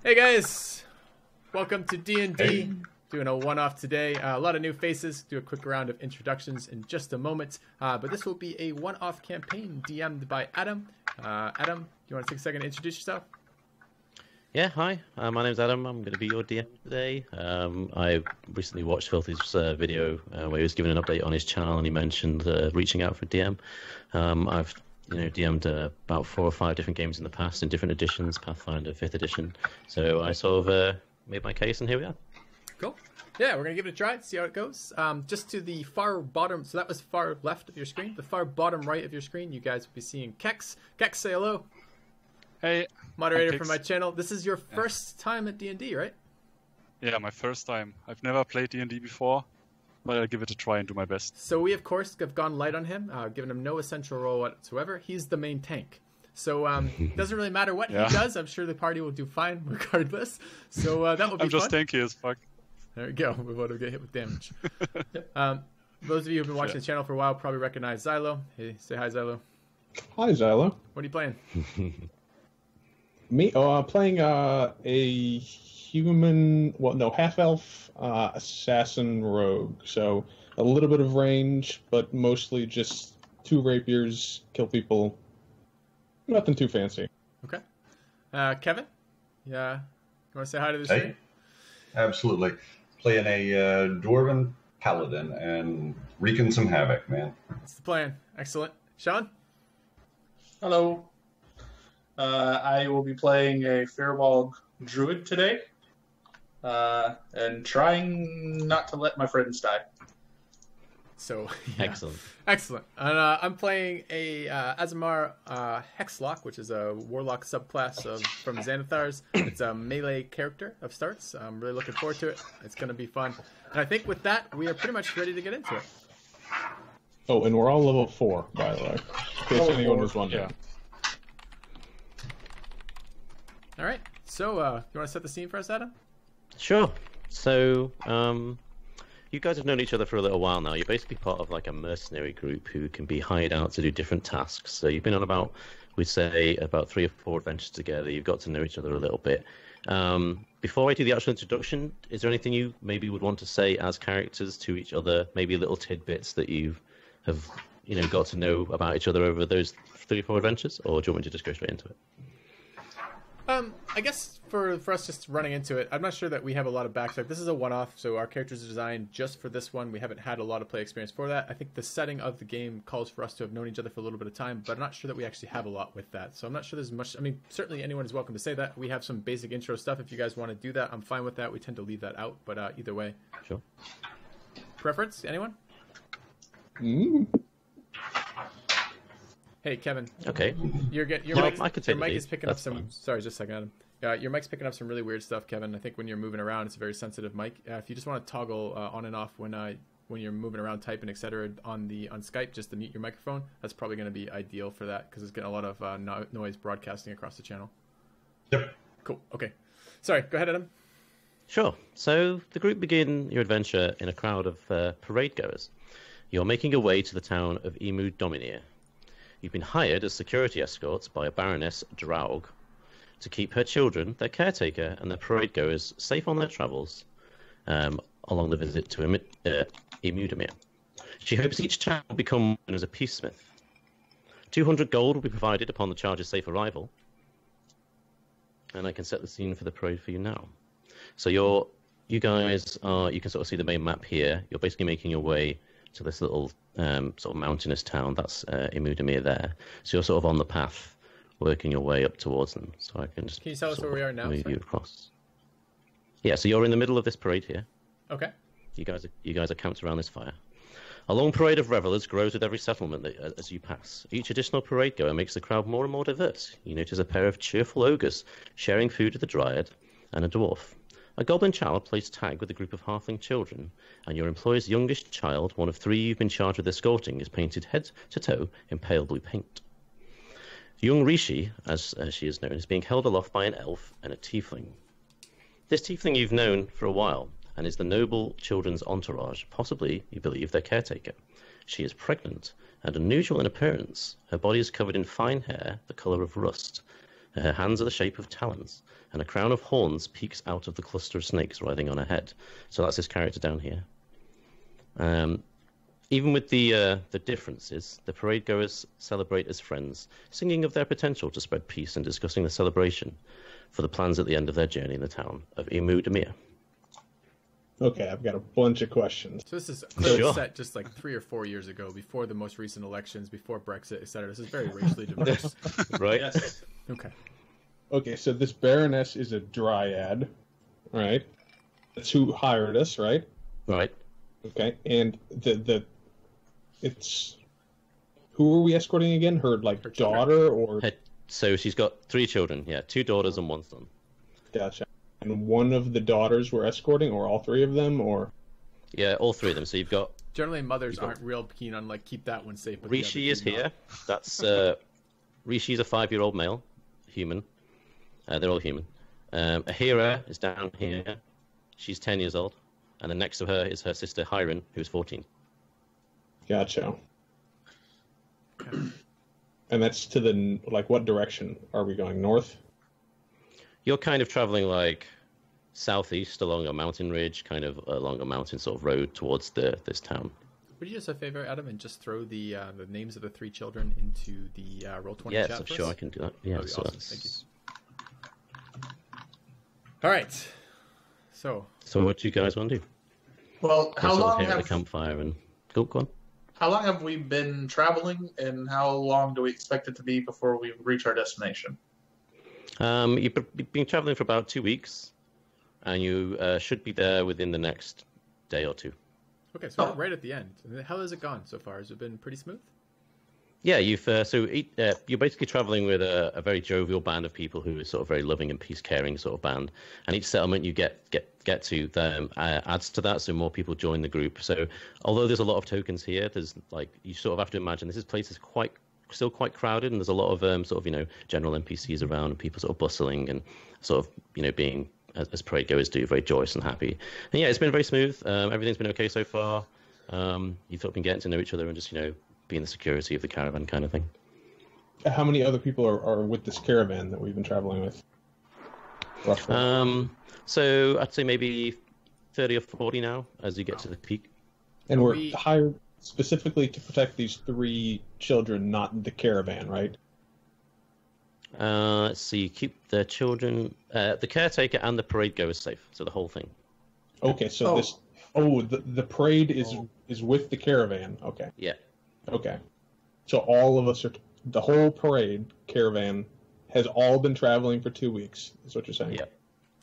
Hey guys, welcome to D&D. Hey. Doing a one-off today. A lot of new faces. Do a quick round of introductions in just a moment. But this will be a one-off campaign DM'd by Adam. Adam, you want to take a second to introduce yourself? Yeah, hi. My name's Adam. I'm going to be your DM today. I recently watched Filthy's video where he was giving an update on his channel, and he mentioned reaching out for DM. I've DM'd about 4 or 5 different games in the past in different editions, Pathfinder 5th edition. So I sort of made my case, and here we are. Cool. Yeah, we're going to give it a try, see how it goes. Just to the far bottom, so that was far left of your screen. The far bottom right of your screen, you guys will be seeing Keks. Keks, say hello. Hey. Moderator for my channel. This is your first time at D&D, right? Yeah, my first time. I've never played D&D before, but I'll give it a try and do my best. So we, of course, have gone light on him, given him no essential role whatsoever. He's the main tank. So it doesn't really matter what he does. I'm sure the party will do fine regardless. So that will be fun. I'm just tanky as fuck. There we go. We want to get hit with damage. Those of you who've been watching the channel for a while probably recognize Xylo. Hey, say hi, Xylo. Hi, Xylo. What are you playing? Me? Oh, I'm playing a human, half-elf assassin rogue. So a little bit of range, but mostly just 2 rapiers, kill people. Nothing too fancy. Okay. Kevin? Yeah. You want to say hi to the Hey. stream? Absolutely. Playing a Dwarven Paladin and wreaking some havoc, man. That's the plan. Excellent. Sean? Hello. I will be playing a Firbolg Druid today, and trying not to let my friends die. So Excellent. Excellent. And I'm playing a Aasimar Hexblade, which is a warlock subclass from Xanathars. It's a melee character of starts. I'm really looking forward to it. It's going to be fun. And I think with that, we are pretty much ready to get into it. Oh, and we're all level 4, by the way. In case anyone was wondering. Yeah. All right. So you want to set the scene for us, Adam? Sure. So, you guys have known each other for a little while now. You're basically part of like a mercenary group who can be hired out to do different tasks. So you've been on about, we'd say, about 3 or 4 adventures together. You've got to know each other a little bit. Before I do the actual introduction, is there anything you maybe would want to say as characters to each other? Maybe little tidbits that you have, got to know about each other over those 3 or 4 adventures? Or do you want me to just go straight into it? I guess for us just running into it, I'm not sure that we have a lot of backstory. This is a one-off, so our characters are designed just for this one. We haven't had a lot of play experience for that. I think the setting of the game calls for us to have known each other for a little bit of time, but I'm not sure that we actually have a lot with that. So I'm not sure there's much. I mean, certainly anyone is welcome to say that. We have some basic intro stuff. If you guys want to do that, I'm fine with that. We tend to leave that out, but either way. Sure. Preference? Anyone? Hey, Kevin. Okay. Your No, mic, I could your take the mic lead. is picking That's up some. fine. Sorry, just a second, Adam. Your mic's picking up some really weird stuff, Kevin. I think when you're moving around, it's a very sensitive mic. If you just want to toggle on and off when you're moving around, typing, etc. on Skype, just to mute your microphone, that's probably going to be ideal for that because it's getting a lot of noise broadcasting across the channel. Yep. Cool. Okay. Sorry. Go ahead, Adam. Sure. So the group begin your adventure in a crowd of parade goers. You're making your way to the town of Emu Dominir. You've been hired as security escorts by a Baroness Draug to keep her children, their caretaker, and their parade goers safe on their travels along the visit to Emu Dominir. She hopes each child will become known as a peacesmith. 200 gold will be provided upon the charge's safe arrival. And I can set the scene for the parade for you now. So you guys you can sort of see the main map here. You're basically making your way to this little sort of mountainous town. That's Emu Dominir there. So you're sort of on the path, working your way up towards them. So I can just Can you tell us where we are now? move Sorry? you across. Yeah, so you're in the middle of this parade here. Okay. You guys are camped around this fire. A long parade of revelers grows with every settlement as you pass. Each additional parade goer makes the crowd more and more diverse. You notice a pair of cheerful ogres sharing food with a dryad and a dwarf. A goblin child plays tag with a group of halfling children, and your employer's youngest child, one of 3 you've been charged with escorting, is painted head to toe in pale blue paint. Young Rishi, as she is known, is being held aloft by an elf and a tiefling. This tiefling you've known for a while, and is the noble children's entourage, possibly, you believe, their caretaker. She is pregnant and unusual in appearance. Her body is covered in fine hair, the colour of rust, Her hands are the shape of talons, and a crown of horns peeks out of the cluster of snakes writhing on her head. So that's this character down here. Even with the differences, the parade goers celebrate as friends, singing of their potential to spread peace and discussing the celebration for the plans at the end of their journey in the town of Imudamir. Okay, I've got a bunch of questions. So this is Sure. set just like 3 or 4 years ago, before the most recent elections, before Brexit, etc. This is very racially diverse. Right? Yes. Okay. Okay, so this Baroness is a dryad, right? That's who hired us, right? Right. Okay, and it's who are we escorting again? Her children. daughter or So she's got 3 children, 2 daughters and 1 son. gotcha. And one of the daughters we're escorting, or all 3 of them, or Yeah, all 3 of them. So you've got Generally, mothers aren't real keen on keep that one safe. But the Rishi other is two not. here. That's Rishi's a 5-year-old male, human. They're all human. Ahira is down here. She's 10 years old, and then next to her is her sister Hiren, who's 14. gotcha. And that's to the what direction are we going? North? You're kind of traveling southeast along a mountain ridge, kind of along a mountain sort of road towards this town. Would you do us a favor, Adam, and just throw the names of the 3 children into the Roll20 Yes, chat I'm for sure us? I can do that. Yeah, That'd be so awesome. that's- Thank you. All right. So So what do you guys want to do? Well, We're how sort of long here at the have campfire and go on. how long have we been traveling, and how long do we expect it to be before we reach our destination? You've been traveling for about 2 weeks, and you should be there within the next day or 2. okay, so we're right at the end. How has it gone so far? Has it been pretty smooth? Yeah, you've you're basically traveling with a very jovial band of people who are sort of very loving and peace-caring sort of band, and each settlement you get to adds to that, so more people join the group. So although there's a lot of tokens here, there's you sort of have to imagine this place is still quite crowded, and there's a lot of general NPCs around and people sort of bustling and sort of being as parade goers do, very joyous and happy. And yeah, it's been very smooth. Everything's been okay so far. You've sort of been getting to know each other and just be in the security of the caravan kind of thing. How many other people are with this caravan that we've been traveling with? Roughly. So I'd say maybe 30 or 40 now as you get to the peak. And we're we- hired specifically to protect these 3 children, not the caravan, right? Let's see, keep the children, the caretaker and the parade goers safe, so the whole thing. Okay, so the parade is with the caravan. Okay. Yeah. Okay. So all of us the whole parade caravan has all been traveling for 2 weeks, is what you're saying? Yeah.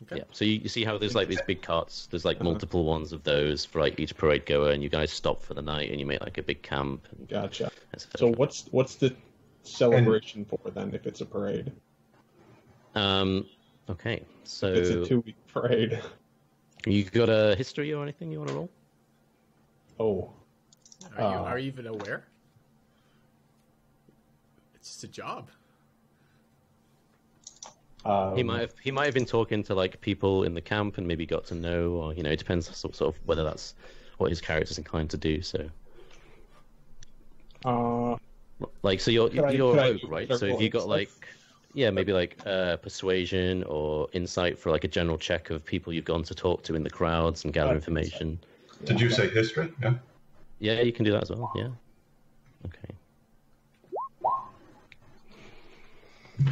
Okay. Yeah. So you see how there's these big carts, there's multiple ones of those for each parade goer, and you guys stop for the night and you make a big camp. And, Gotcha. etc. So what's the celebration for then if it's a parade? Okay, so It's a 2-week parade. you got a history or anything you want to roll? Oh. Are you even aware? It's just a job. He might have been talking to people in the camp and maybe got to know, or it depends sort of whether that's what his character's inclined to do. So Uh, so you're Could I- a could I- rogue, right? So if you got maybe persuasion or insight for a general check of people you've gone to talk to in the crowds and gather information. Did you say history? Yeah. Yeah, you can do that as well. Yeah. Okay.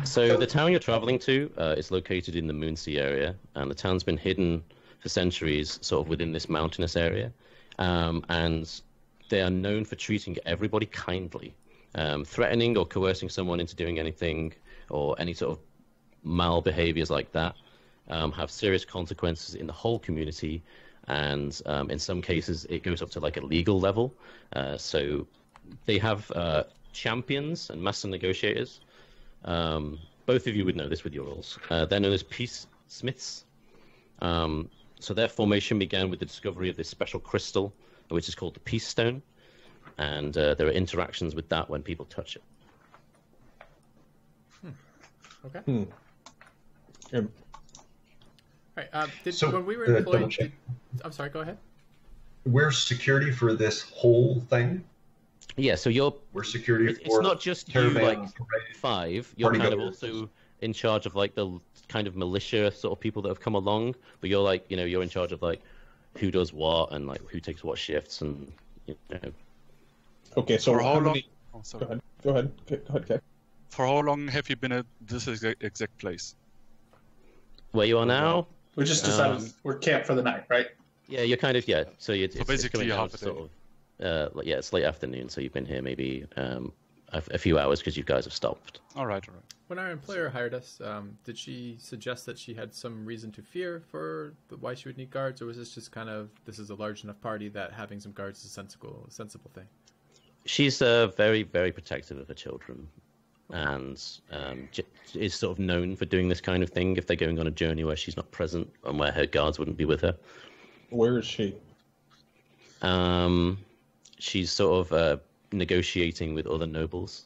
So the town you're traveling to is located in the Moonsea area, and the town's been hidden for centuries, sort of within this mountainous area, and they are known for treating everybody kindly. Threatening or coercing someone into doing anything or any sort of mal behaviors like that have serious consequences in the whole community, and in some cases it goes up to a legal level. So they have champions and master negotiators. Both of you would know this with your roles. They're known as peace smiths. So their formation began with the discovery of this special crystal, which is called the Peace Stone, and there are interactions with that when people touch it. Okay. Um, All right. So, When we were double employed, check. I'm sorry. Go ahead. We're security for this whole thing. Yeah, so We're security it's for not just you caravan, like parade. 5. You're Party kind of goers. also in charge of like the kind of militia sort of people that have come along, but you're like, you're in charge of like who does what and like who takes what shifts and Okay, so For how long? many? Oh, sorry. Go ahead. Kek. For how long have you been at this exact place? Where you are now. We just decided we're camped for the night, right? Yeah, you're kind of So it's basically coming down half a to sort of it's late afternoon, so you've been here maybe a few hours because you guys have stopped. All right. When our employer hired us, did she suggest that she had some reason to fear for why she would need guards, or was this just kind of this is a large enough party that having some guards is a sensible thing? She's very, very protective of her children, and is sort of known for doing this kind of thing if they're going on a journey where she's not present and where her guards wouldn't be with her. Where is she? She's sort of negotiating with other nobles.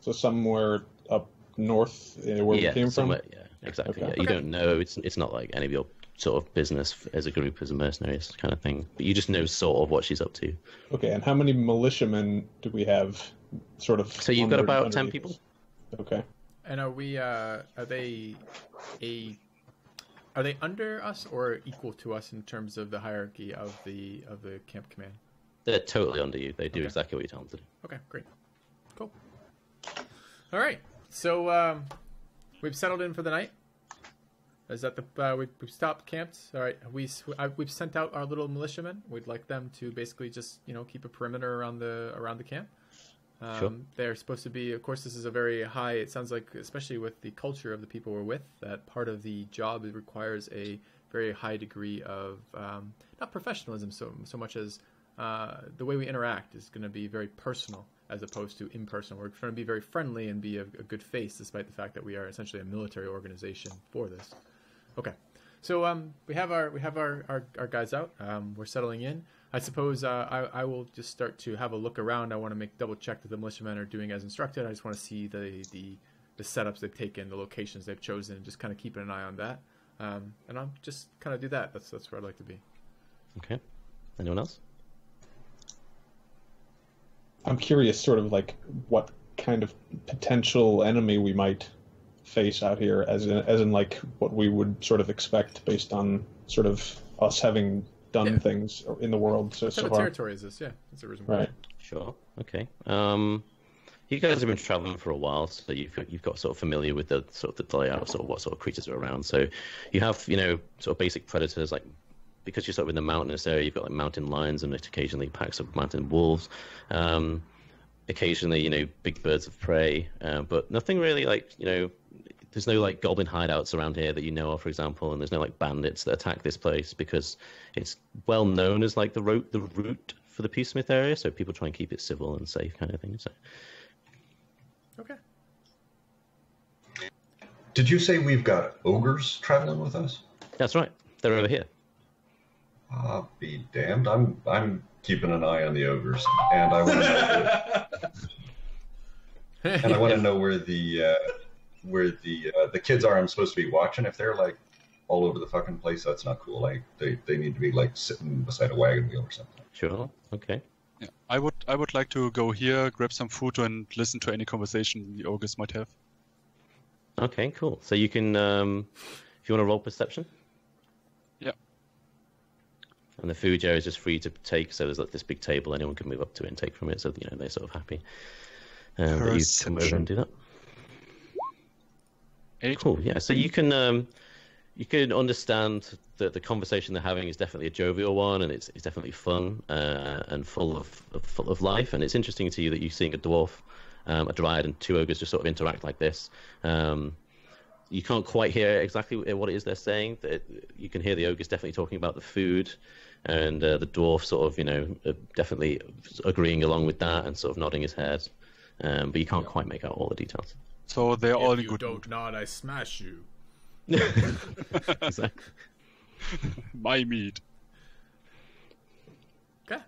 So somewhere up north, where we came from? Yeah, exactly. Okay. Yeah. You don't know. It's not like any of your sort of business as a group, as a mercenaries kind of thing. But you just know sort of what she's up to. Okay, and how many militiamen do we have? Sort of. So you've got about 10 underneath people. us? Okay. And are we? Are they under us or equal to us in terms of the hierarchy of the camp command? They're totally under you. They do exactly what you tell them to do. Okay, great, cool. All right, so we've settled in for the night. Is that we've stopped camped? All right, we've sent out our little militiamen. We'd like them to basically just keep a perimeter around the camp. Sure. They're supposed to be, of course, this is a very high, it sounds like, especially with the culture of the people we're with, that part of the job requires a very high degree of, not professionalism so much as the way we interact is going to be very personal as opposed to impersonal. We're trying to be very friendly and be a good face, despite the fact that we are essentially a military organization for this. Okay. So we have our guys out. We're settling in. I suppose I will just start to have a look around. I want to double check that the militiamen are doing as instructed. I just want to see the setups they've taken, the locations they've chosen, and just kind of keeping an eye on that. And I'll just kind of do that. That's where I'd like to be. Okay. Anyone else? I'm curious, sort of like what kind of potential enemy we might face out here, as in like what we would sort of expect based on sort of us having done things in the world so What kind of far. territory is this? Yeah, that's a reason why. Right. Sure. Okay. You guys have been traveling for a while, so you've got sort of familiar with the sort of the layout of sort of what sort of creatures are around. So you have sort of basic predators, like because you're sort of in the mountainous area, you've got like mountain lions and occasionally packs of mountain wolves. Occasionally, big birds of prey, but nothing really like there's no like goblin hideouts around here that you know of, for example, and there's no like bandits that attack this place because it's well known as like the route for the Peacesmith area, so people try and keep it civil and safe kind of thing. So. Okay. Did you say we've got ogres traveling with us? That's right. They're over here. I'll be damned. I'm keeping an eye on the ogres, and I want to know where the kids are. I'm supposed to be watching. If they're like all over the fucking place, that's not cool. Like they need to be like sitting beside a wagon wheel or something. Sure. Okay. Yeah, I would like to go here, grab some food, and listen to any conversation the ogres might have. Okay. Cool. So you can, if you want to roll perception. Yeah. And the food area is just free to take, so there's like this big table, anyone can move up to it and take from it, so they're sort of happy that you come over and do that. 8. Cool, yeah. So you can understand that the conversation they're having is definitely a jovial one, and it's definitely fun and full of life. And it's interesting to you that you're seeing a dwarf, a dryad, and 2 ogres just sort of interact like this. You can't quite hear exactly what it is they're saying. You can hear the ogres definitely talking about the food, and the dwarf sort of, definitely agreeing along with that and sort of nodding his head. But you can't quite make out all the details. So they're all in If you good don't nod, I smash you. Exactly. my meat. Okay.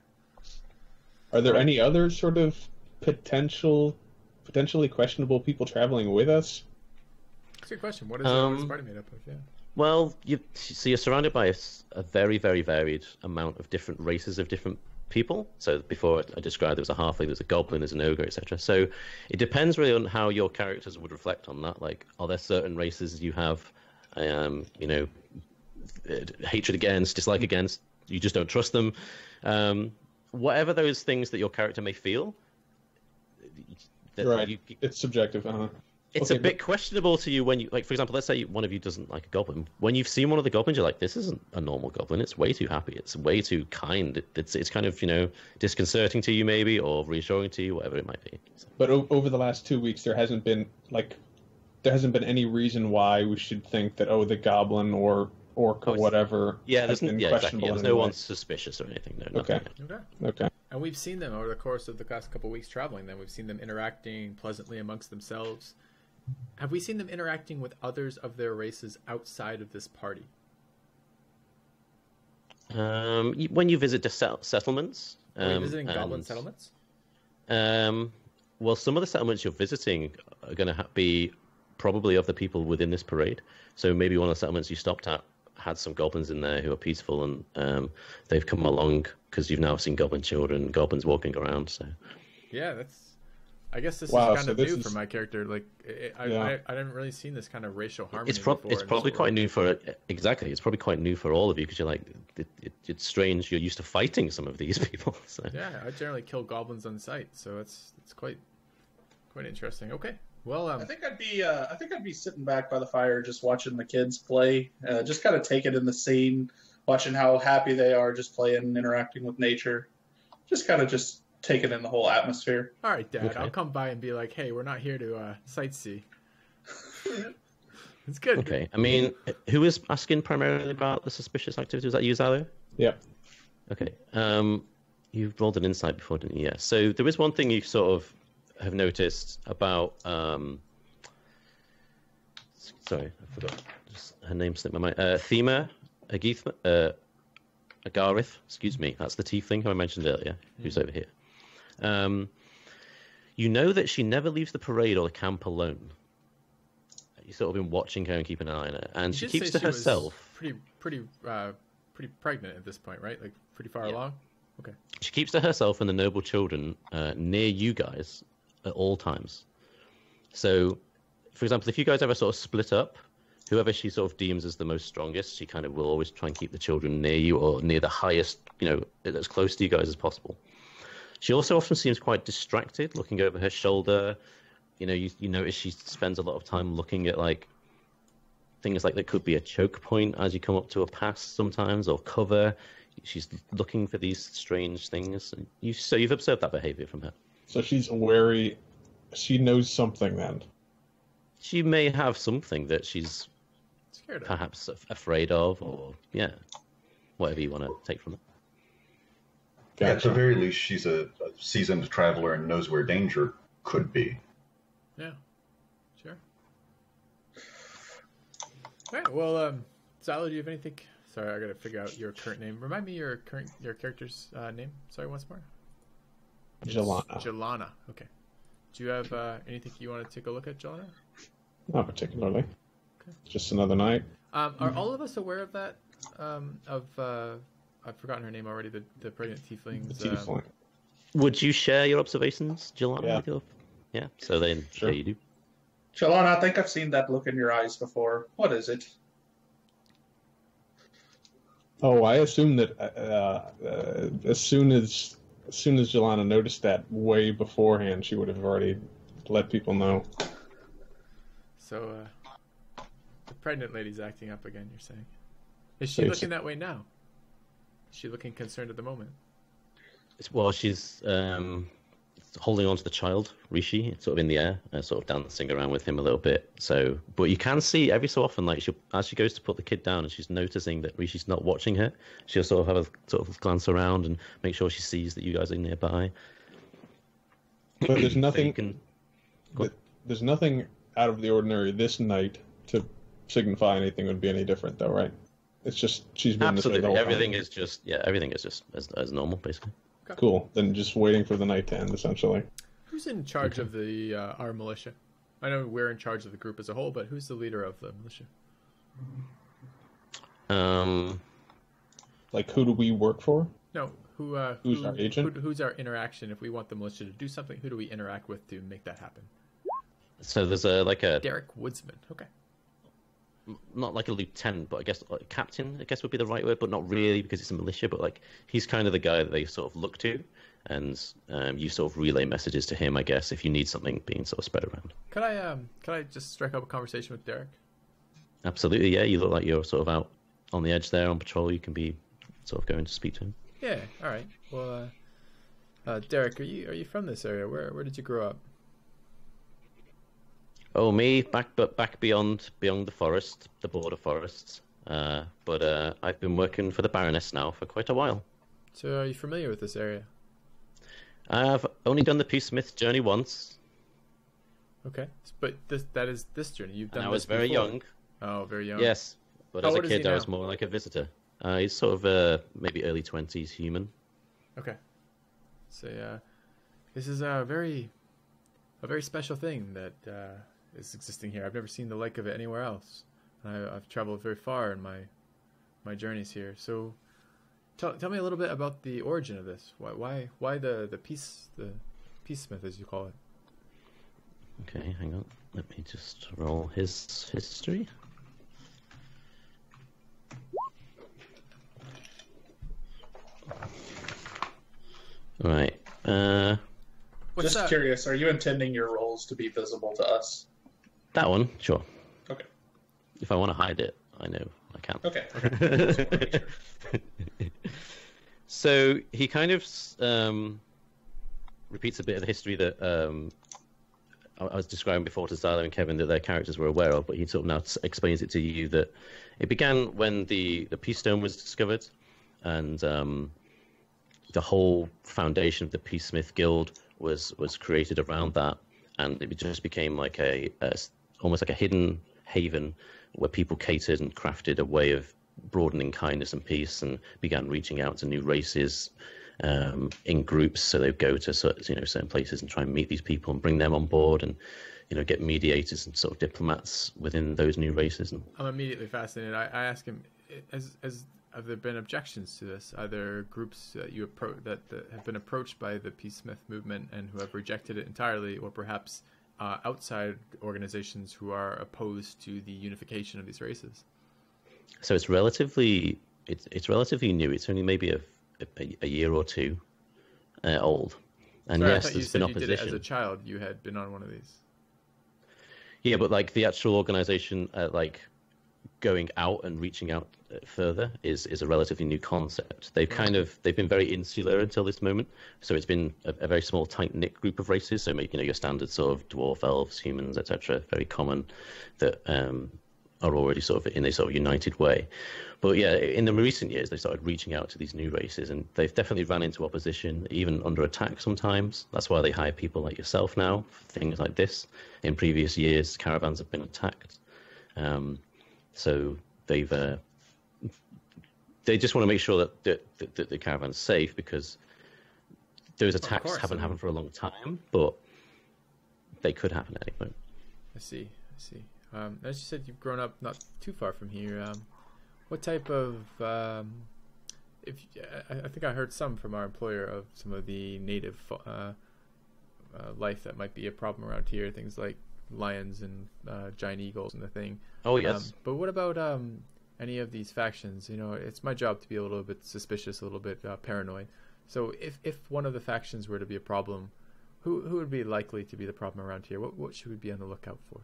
Are there any other sort of potentially questionable people traveling with us? That's a good question. What is this party made up of? Yeah. Well, you're surrounded by a very, very varied amount of different races of different people. So before I described there was a halfling, there's a goblin, there's an ogre, etc. So it depends really on how your characters would reflect on that. Like, are there certain races you have, hatred against, dislike against, you just don't trust them? Whatever those things that your character may feel, right. It's subjective. It's a bit questionable to you when you, like, for example, let's say one of you doesn't like a goblin. When you've seen one of the goblins, you're like, this isn't a normal goblin. It's way too happy. It's way too kind. It's kind of, disconcerting to you maybe, or reassuring to you, whatever it might be. But over the last 2 weeks, there hasn't been any reason why we should think that, the goblin or orc or whatever. Yeah, has been questionable. There's no one suspicious or anything. No, okay. And we've seen them over the course of the past couple of weeks traveling. Then we've seen them interacting pleasantly amongst themselves. Have we seen them interacting with others of their races outside of this party? When you visit the settlements. Are you visiting goblin settlements? Well, some of the settlements you're visiting are going to be probably of the people within this parade. So maybe one of the settlements you stopped at had some goblins in there who are peaceful, and they've come along because you've now seen goblin children, goblins walking around. So yeah, I guess this is kind of new for my character. Like, I haven't really seen this kind of racial harmony. It's probably quite new for It's probably quite new for all of you because you're like, it's strange. You're used to fighting some of these people. So. Yeah, I generally kill goblins on sight, so it's quite interesting. Okay, well, I think I'd be sitting back by the fire, just watching the kids play, just kind of take it in the scene, watching how happy they are, just playing, interacting with nature, just taking in the whole atmosphere. All right, Dad, okay. I'll come by and be like, hey, we're not here to sightsee. It's good. Okay, I mean, who is asking primarily about the suspicious activity? Was that you, Zalo? Yeah. Okay. You rolled an insight before, didn't you? Yeah. So there is one thing you sort of have noticed about... Sorry, I forgot. Her name slipped my mind. Thema Agarith, excuse me. That's the tiefling who I mentioned earlier, who's over here. You know that she never leaves the parade or the camp alone. You've sort of been watching her and keeping an eye on her, and she keeps to herself. Pretty pregnant at this point, right? Like pretty far along. Okay. She keeps to herself and the noble children near you guys at all times. So, for example, if you guys ever sort of split up, whoever she sort of deems as the most strongest, she kind of will always try and keep the children near you or near the highest, as close to you guys as possible. She also often seems quite distracted, looking over her shoulder. You notice she spends a lot of time looking at like things like that could be a choke point as you come up to a pass sometimes, or cover. She's looking for these strange things. So you've observed that behavior from her. So she's wary. She knows something then. She may have something that she's scared of, perhaps afraid of, or whatever you want to take from it. Gotcha. At the very least, she's a seasoned traveler and knows where danger could be. Yeah, sure. All right. Well, Salo, do you have anything? Sorry, I got to figure out your current name. Remind me your character's name. Sorry, once more. Jalana. Jalana. Okay. Do you have anything you want to take a look at, Jalana? Not particularly. Okay. Just another night. Are all of us aware of that? I've forgotten her name already. The pregnant tiefling. The tiefling. Would you share your observations, Jalana? Yeah. With your... Yeah. So then, sure. Yeah, you do. Jalana, I think I've seen that look in your eyes before. What is it? Oh, I assume that as soon as Jalana noticed that way beforehand, she would have already let people know. So, the pregnant lady's acting up again, you're saying? Is she looking that way now? Is she looking concerned at the moment? Well, she's holding on to the child, Rishi, sort of in the air, sort of dancing around with him a little bit. So, but you can see every so often, like as she goes to put the kid down and she's noticing that Rishi's not watching her, she'll sort of have a sort of glance around and make sure she sees that you guys are nearby. But there's nothing. There's nothing out of the ordinary this night to signify anything would be any different, though, right? It's just she's been absolutely this way the whole everything time. Is just everything is just as normal, basically. Okay. Cool. Then just waiting for the night to end, essentially. Who's in charge of the our militia? I know we're in charge of the group as a whole, but who's the leader of the militia? Like, who do we work for? No, Who's our agent? Who's our interaction? If we want the militia to do something, who do we interact with to make that happen? So there's a Derek Woodsman. Okay. Not like a lieutenant, but I guess like captain, I guess would be the right word, but not really because it's a militia. But like he's kind of the guy that they sort of look to, and you sort of relay messages to him, I guess, if you need something being sort of spread around. Could I just strike up a conversation with Derek? Absolutely, yeah. You look like you're sort of out on the edge there on patrol. You can be sort of going to speak to him. Yeah. All right. Well, Derek, are you from this area? Where did you grow up? Oh, me back beyond the forest, the border forests. But I've been working for the Baroness now for quite a while. So, are you familiar with this area? I've only done the Peacesmith journey once. Okay, but that is this journey you've done. And I this was very before. young. Oh, very young. Yes, but How as a old is he kid, I now? was more like a visitor. He's sort of maybe early 20s human. Okay. So, this is a very special thing that is existing here. I've never seen the like of it anywhere else. I've traveled very far in my journeys here. So, tell me a little bit about the origin of this. Why the Peacesmith, as you call it? Okay, hang on. Let me just roll his history. Right. What's Just that? curious, are you intending your roles to be visible to us? That one, sure. Okay. If I want to hide it, I know I can. Okay. Just wanna make sure. So he kind of repeats a bit of the history that I was describing before to Zylo and Kevin that their characters were aware of, but he sort of now explains it to you that it began when the Peace Stone was discovered, and the whole foundation of the Peacesmith Guild was created around that, and it just became like almost like a hidden haven where people catered and crafted a way of broadening kindness and peace, and began reaching out to new races in groups. So they'd go to certain places and try and meet these people and bring them on board, and get mediators and sort of diplomats within those new races. And I'm immediately fascinated. I ask him, have there been objections to this? Are there groups that that have been approached by the Peacesmith movement and who have rejected it entirely, or perhaps outside organizations who are opposed to the unification of these races? so it's relatively new. It's only maybe a year or two old. And Sorry, I yes, thought you there's said been you did opposition. it as a child. You had been on one of these. Yeah, but like the actual organization, like going out and reaching out further is a relatively new concept. They've been very insular until this moment. So it's been a very small, tight knit group of races. So your standard sort of dwarf, elves, humans, etc. Very common that are already sort of in a sort of united way. But yeah, in the recent years, they started reaching out to these new races, and they've definitely ran into opposition, even under attack sometimes. That's why they hire people like yourself now for things like this. In previous years, caravans have been attacked. So they just want to make sure that the caravan's safe, because those attacks haven't happened for a long time, but they could happen at any point. I see. As you said, you've grown up not too far from here. What type of I think I heard some from our employer of some of the native life that might be a problem around here. Things like lions and giant eagles and the thing. Oh yes. But what about any of these factions? It's my job to be a little bit suspicious, a little bit paranoid. So if one of the factions were to be a problem, who would be likely to be the problem around here? What should we be on the lookout for?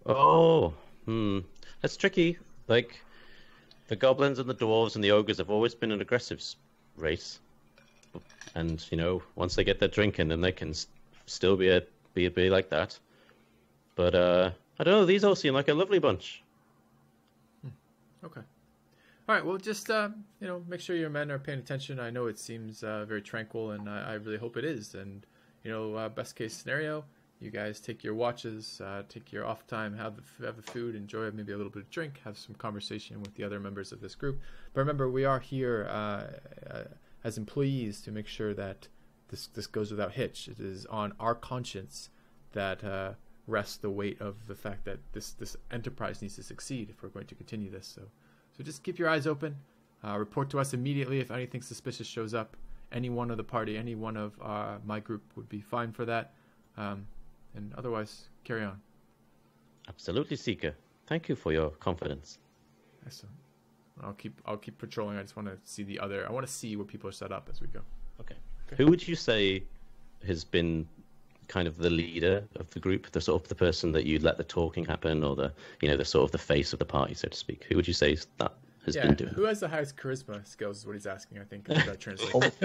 Oh, that's tricky. Like, the goblins and the dwarves and the ogres have always been an aggressive race, and once they get their drinking, then they can still be like that. But I don't know. These all seem like a lovely bunch. Okay. All right. Well, just make sure your men are paying attention. I know it seems very tranquil, and I really hope it is. And best case scenario, you guys take your watches, take your off time, have the food, enjoy maybe a little bit of drink, have some conversation with the other members of this group. But remember, we are here as employees to make sure that this goes without hitch. It is on our conscience that rests the weight of the fact that this enterprise needs to succeed if we're going to continue this. So just keep your eyes open. Report to us immediately if anything suspicious shows up. Any one of the party, any one of my group would be fine for that. And otherwise, carry on. Absolutely, Seeker. Thank you for your confidence. Excellent. I'll keep patrolling. I just want to see I want to see where people are set up as we go. Okay. Who would you say has been kind of the leader of the group, the sort of the person that you let the talking happen, or the sort of the face of the party, so to speak? Who would you say that has been doing? Who has the highest charisma skills is what he's asking, I think. That translates.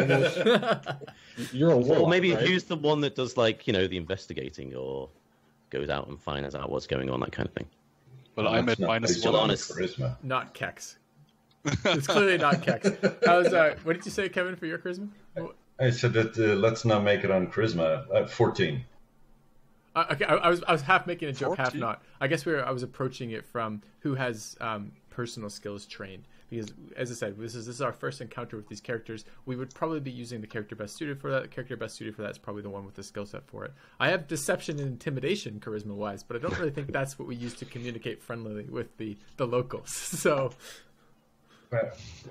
You're a warlock, or maybe right? who's the one that does the investigating or goes out and finds out what's going on, that kind of thing. Well, I'm at It's -1. Jalana's- charisma. Not Keks. It's clearly not Keks. What did you say, Kevin, for your charisma? I said that let's not make it on charisma. 14. Okay, I was half making a joke, half 14? not. I guess I was approaching it from who has personal skills trained, because as I said, this is our first encounter with these characters. We would probably be using the character best suited for that. The character best suited for that is probably the one with the skill set for it. I have deception and intimidation charisma wise, but I don't really think that's what we use to communicate friendly with the locals. So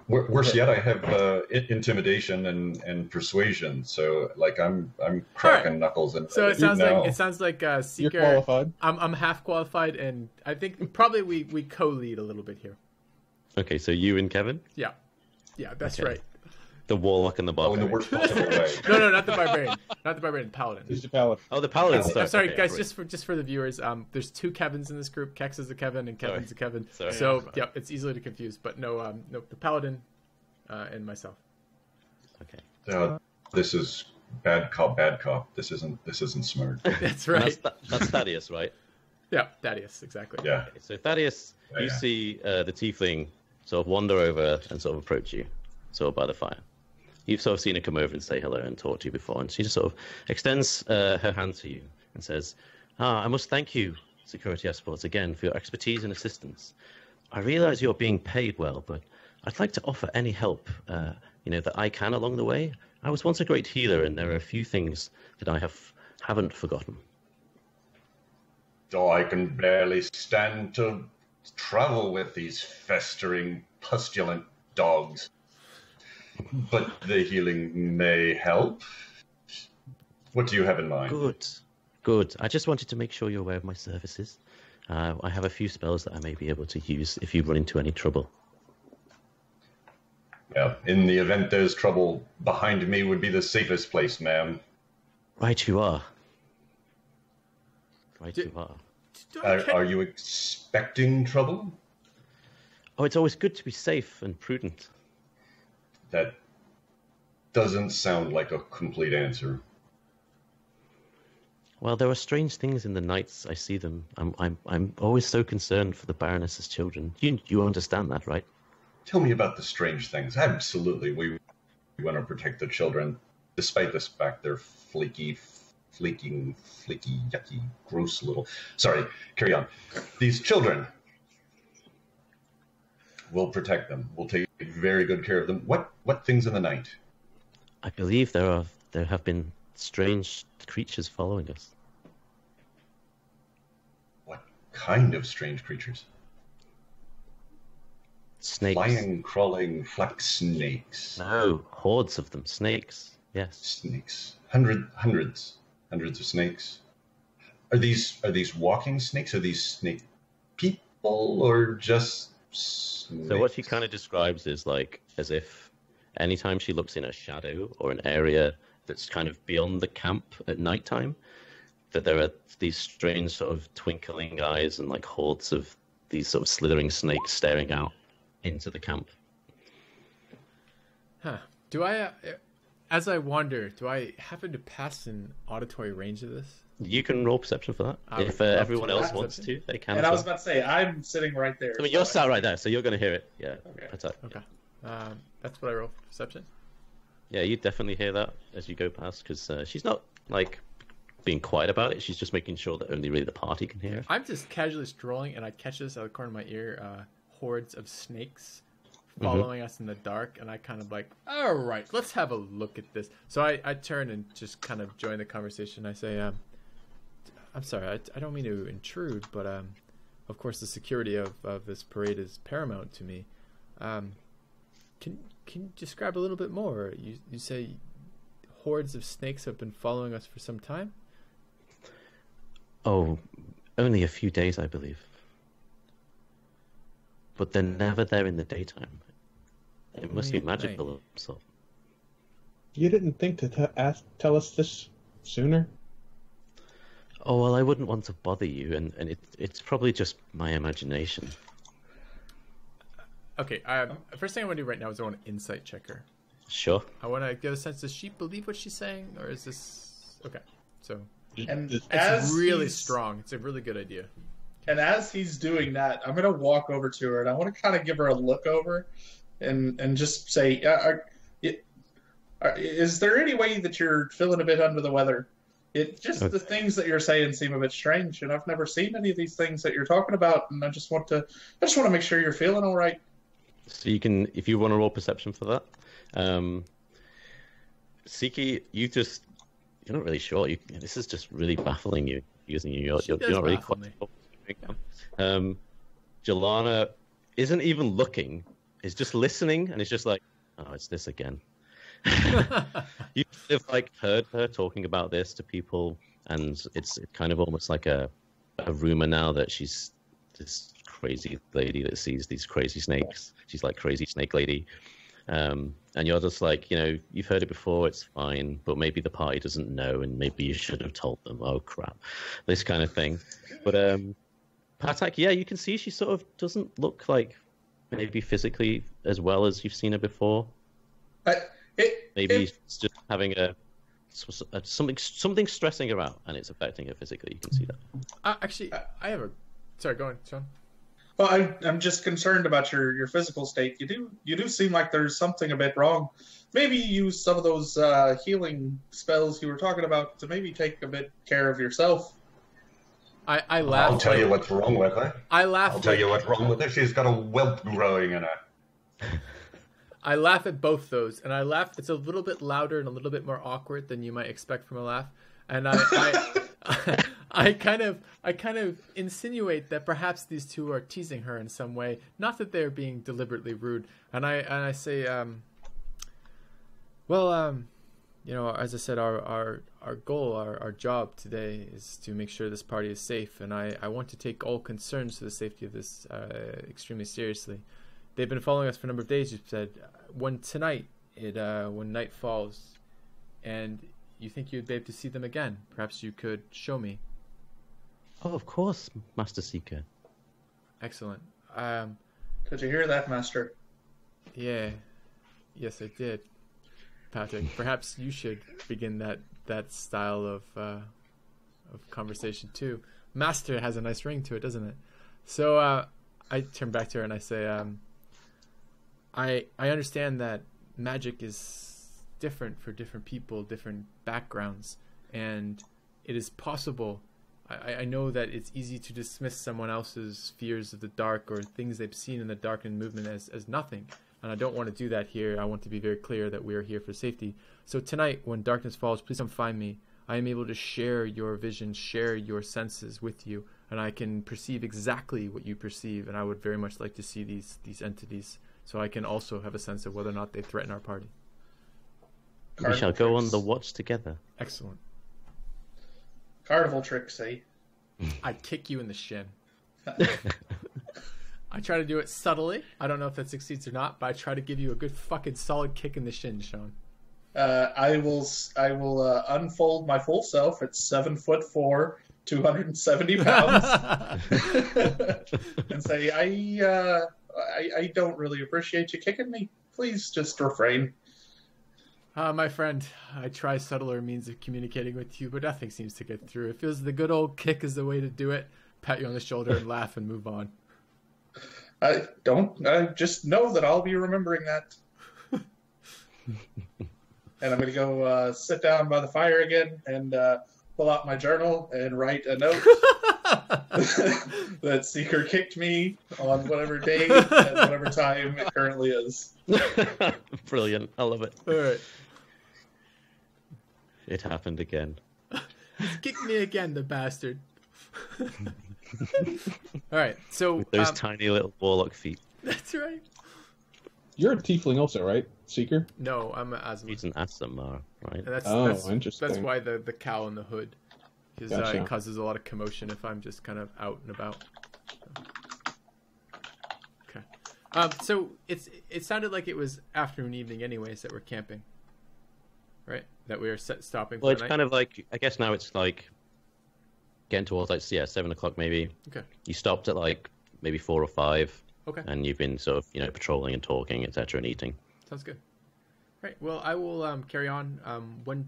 Worse yet, I have intimidation and persuasion. So like I'm cracking knuckles and so it sounds like Seeker. You're qualified. I'm half qualified, and I think probably we co-lead a little bit here. Okay, so you and Kevin, Yeah, that's Okay. right. the warlock and the Oh, in the barbarian. worst possible way. No, not the barbarian, the paladin. He's the paladin. Oh, the paladin. I'm sorry, okay, guys. right. Just for the viewers, there's two Kevins in this group. Kex is a Kevin, and Kevin's a Kevin. Sorry. So yeah, it's easily to confuse. But no, the paladin and myself. Okay. This is bad cop, bad cop. This isn't smart. That's And right. that's Thaddeus, right? Yeah, Thaddeus, exactly. Yeah. Okay, so Thaddeus, you Yeah. see the tiefling sort of wander over and sort of approach you, sort of by the fire. You've sort of seen her come over and say hello and talk to you before, and she just sort of extends her hand to you and says, I must thank you, Security Escorts, again for your expertise and assistance. I realize you're being paid well, but I'd like to offer any help, that I can along the way. I was once a great healer, and there are a few things that I haven't forgotten. Oh, I can barely stand to travel with these festering, pustulant dogs. But the healing may help. What do you have in mind? Good. I just wanted to make sure you're aware of my services. I have a few spells that I may be able to use if you run into any trouble. Yeah, in the event there's trouble, behind me would be the safest place, ma'am. Right you are. Are you expecting trouble? Oh, it's always good to be safe and prudent. That doesn't sound like a complete answer. Well, there are strange things in the nights I see them. I'm always so concerned for the Baroness's children. You understand that, right? Tell me about the strange things. Absolutely, we want to protect the children, despite this fact they're flaky, yucky, gross little... Sorry, carry on. These children, we'll protect them. We'll take very good care of them. What things in the night? I believe there have been strange creatures following us. What kind of strange creatures? Snakes. Flying, crawling, like snakes. No, hordes of them. Snakes. Yes. Snakes. Hundreds of snakes. Are these walking snakes? Are these snake people or just snakes? So what she kind of describes is like as if anytime she looks in a shadow or an area that's kind of beyond the camp at nighttime, that there are these strange sort of twinkling eyes and like hordes of these sort of slithering snakes staring out into the camp. Huh. Do I, as I wander, do I happen to pass an auditory range of this? You can roll perception for that. I would If love everyone to. else wants to, they can. And as I was well. about to say, I'm sitting right there. I mean, so you're sat right there, so you're going to hear it. Yeah. Okay. That's it. Okay. That's what I roll for perception. Yeah, you definitely hear that as you go past, because she's not like being quiet about it. She's just making sure that only really the party can hear it. I'm just casually strolling, and I catch this out of the corner of my ear. Hordes of snakes following us in the dark, and I kind of like, all right, let's have a look at this. So I turn and just kind of join the conversation. I say, I'm sorry, I don't mean to intrude, but of course the security of this parade is paramount to me. Can you describe a little bit more? You say hordes of snakes have been following us for some time? Oh, only a few days, I believe. But they're never there in the daytime. It must be magical of some sort. You didn't think to tell us this sooner? Oh, well, I wouldn't want to bother you, and it's probably just my imagination. Okay, first thing I want to do right now is I want to insight check her. Sure. I want to get a sense, does she believe what she's saying, or is this... Okay, so... And it's really strong. It's a really good idea. And as he's doing that, I'm going to walk over to her, and I want to kind of give her a look over and just say, is there any way that you're feeling a bit under the weather? The things that you're saying seem a bit strange, and I've never seen any of these things that you're talking about, and I just want to make sure you're feeling all right. So you can, if you want to roll perception for that, Siki, you're not really sure. This is just really baffling you. Using you, you're not really quite. Jalana isn't even looking; is just listening, and it's just like, oh, it's this again. You've like heard her talking about this to people, and it's kind of almost like a rumor now that she's this crazy lady that sees these crazy snakes. She's like crazy snake lady. And you're just like, you've heard it before, it's fine, but maybe the party doesn't know, and maybe you should have told them. Oh crap, this kind of thing. But Pattack, yeah, you can see she sort of doesn't look like maybe physically as well as you've seen her before. Maybe it's just having something stressing her out, and it's affecting her physically. You can see that. Actually, I have a. Sorry, go on, Sean. Well, I'm just concerned about your physical state. You do seem like there's something a bit wrong. Maybe use some of those healing spells you were talking about to maybe take a bit care of yourself. I laugh. I'll tell you what's wrong with her. I'll tell you what's wrong with her. She's got a whelp growing in her. I laugh at both those, and I laugh. It's a little bit louder and a little bit more awkward than you might expect from a laugh. And I kind of insinuate that perhaps these two are teasing her in some way. Not that they're being deliberately rude. And I say, as I said, our goal, our job today is to make sure this party is safe, and I want to take all concerns to the safety of this extremely seriously. They've been following us for a number of days. You said when night falls, and you think you'd be able to see them again. Perhaps you could show me. Oh, of course, Master Seeker. Excellent. Did you hear that, Master? Yeah. Yes, I did. Patrick, perhaps you should begin that style of conversation too. Master has a nice ring to it, doesn't it? So I turn back to her and I say, I understand that magic is different for different people, different backgrounds, and it is possible. I know that it's easy to dismiss someone else's fears of the dark or things they've seen in the darkened movement as nothing, and I don't want to do that here. I want to be very clear that we are here for safety. So tonight, when darkness falls, please come find me. I am able to share your vision, share your senses with you, and I can perceive exactly what you perceive, and I would very much like to see these entities, so I can also have a sense of whether or not they threaten our party. We shall go on the watch together. Excellent. Carnival tricks, eh? I kick you in the shin. I try to do it subtly. I don't know if that succeeds or not, but I try to give you a good fucking solid kick in the shin, Sean. I will unfold my full self at 7'4", 270 pounds, and say, I don't really appreciate you kicking me. Please just refrain. My friend, I try subtler means of communicating with you, but nothing seems to get through. It feels the good old kick is the way to do it. Pat you on the shoulder and laugh and move on. I just know that I'll be remembering that. And I'm going to go sit down by the fire again and pull out my journal and write a note that Seeker kicked me on whatever day at whatever time it currently is. Brilliant. I love it. All right. It happened again. Kick me again, the bastard. All right, so... With those tiny little warlock feet. That's right. You're a tiefling also, right, Seeker? No, I'm an Aasimar. He's an Aasimar, right? And that's, Interesting. That's why the cowl and the hood. Because Gotcha. it causes a lot of commotion if I'm just kind of out and about. Okay. So it sounded like it was afternoon, evening anyways that we're camping. Right? That we were stopping for Well, the it's night? kind of like, I guess now it's like getting towards like 7 o'clock maybe. Okay. You stopped at like maybe 4 or 5. Okay. And you've been sort of, patrolling and talking, etc., and eating. Sounds good. Right. Well, I will carry on. When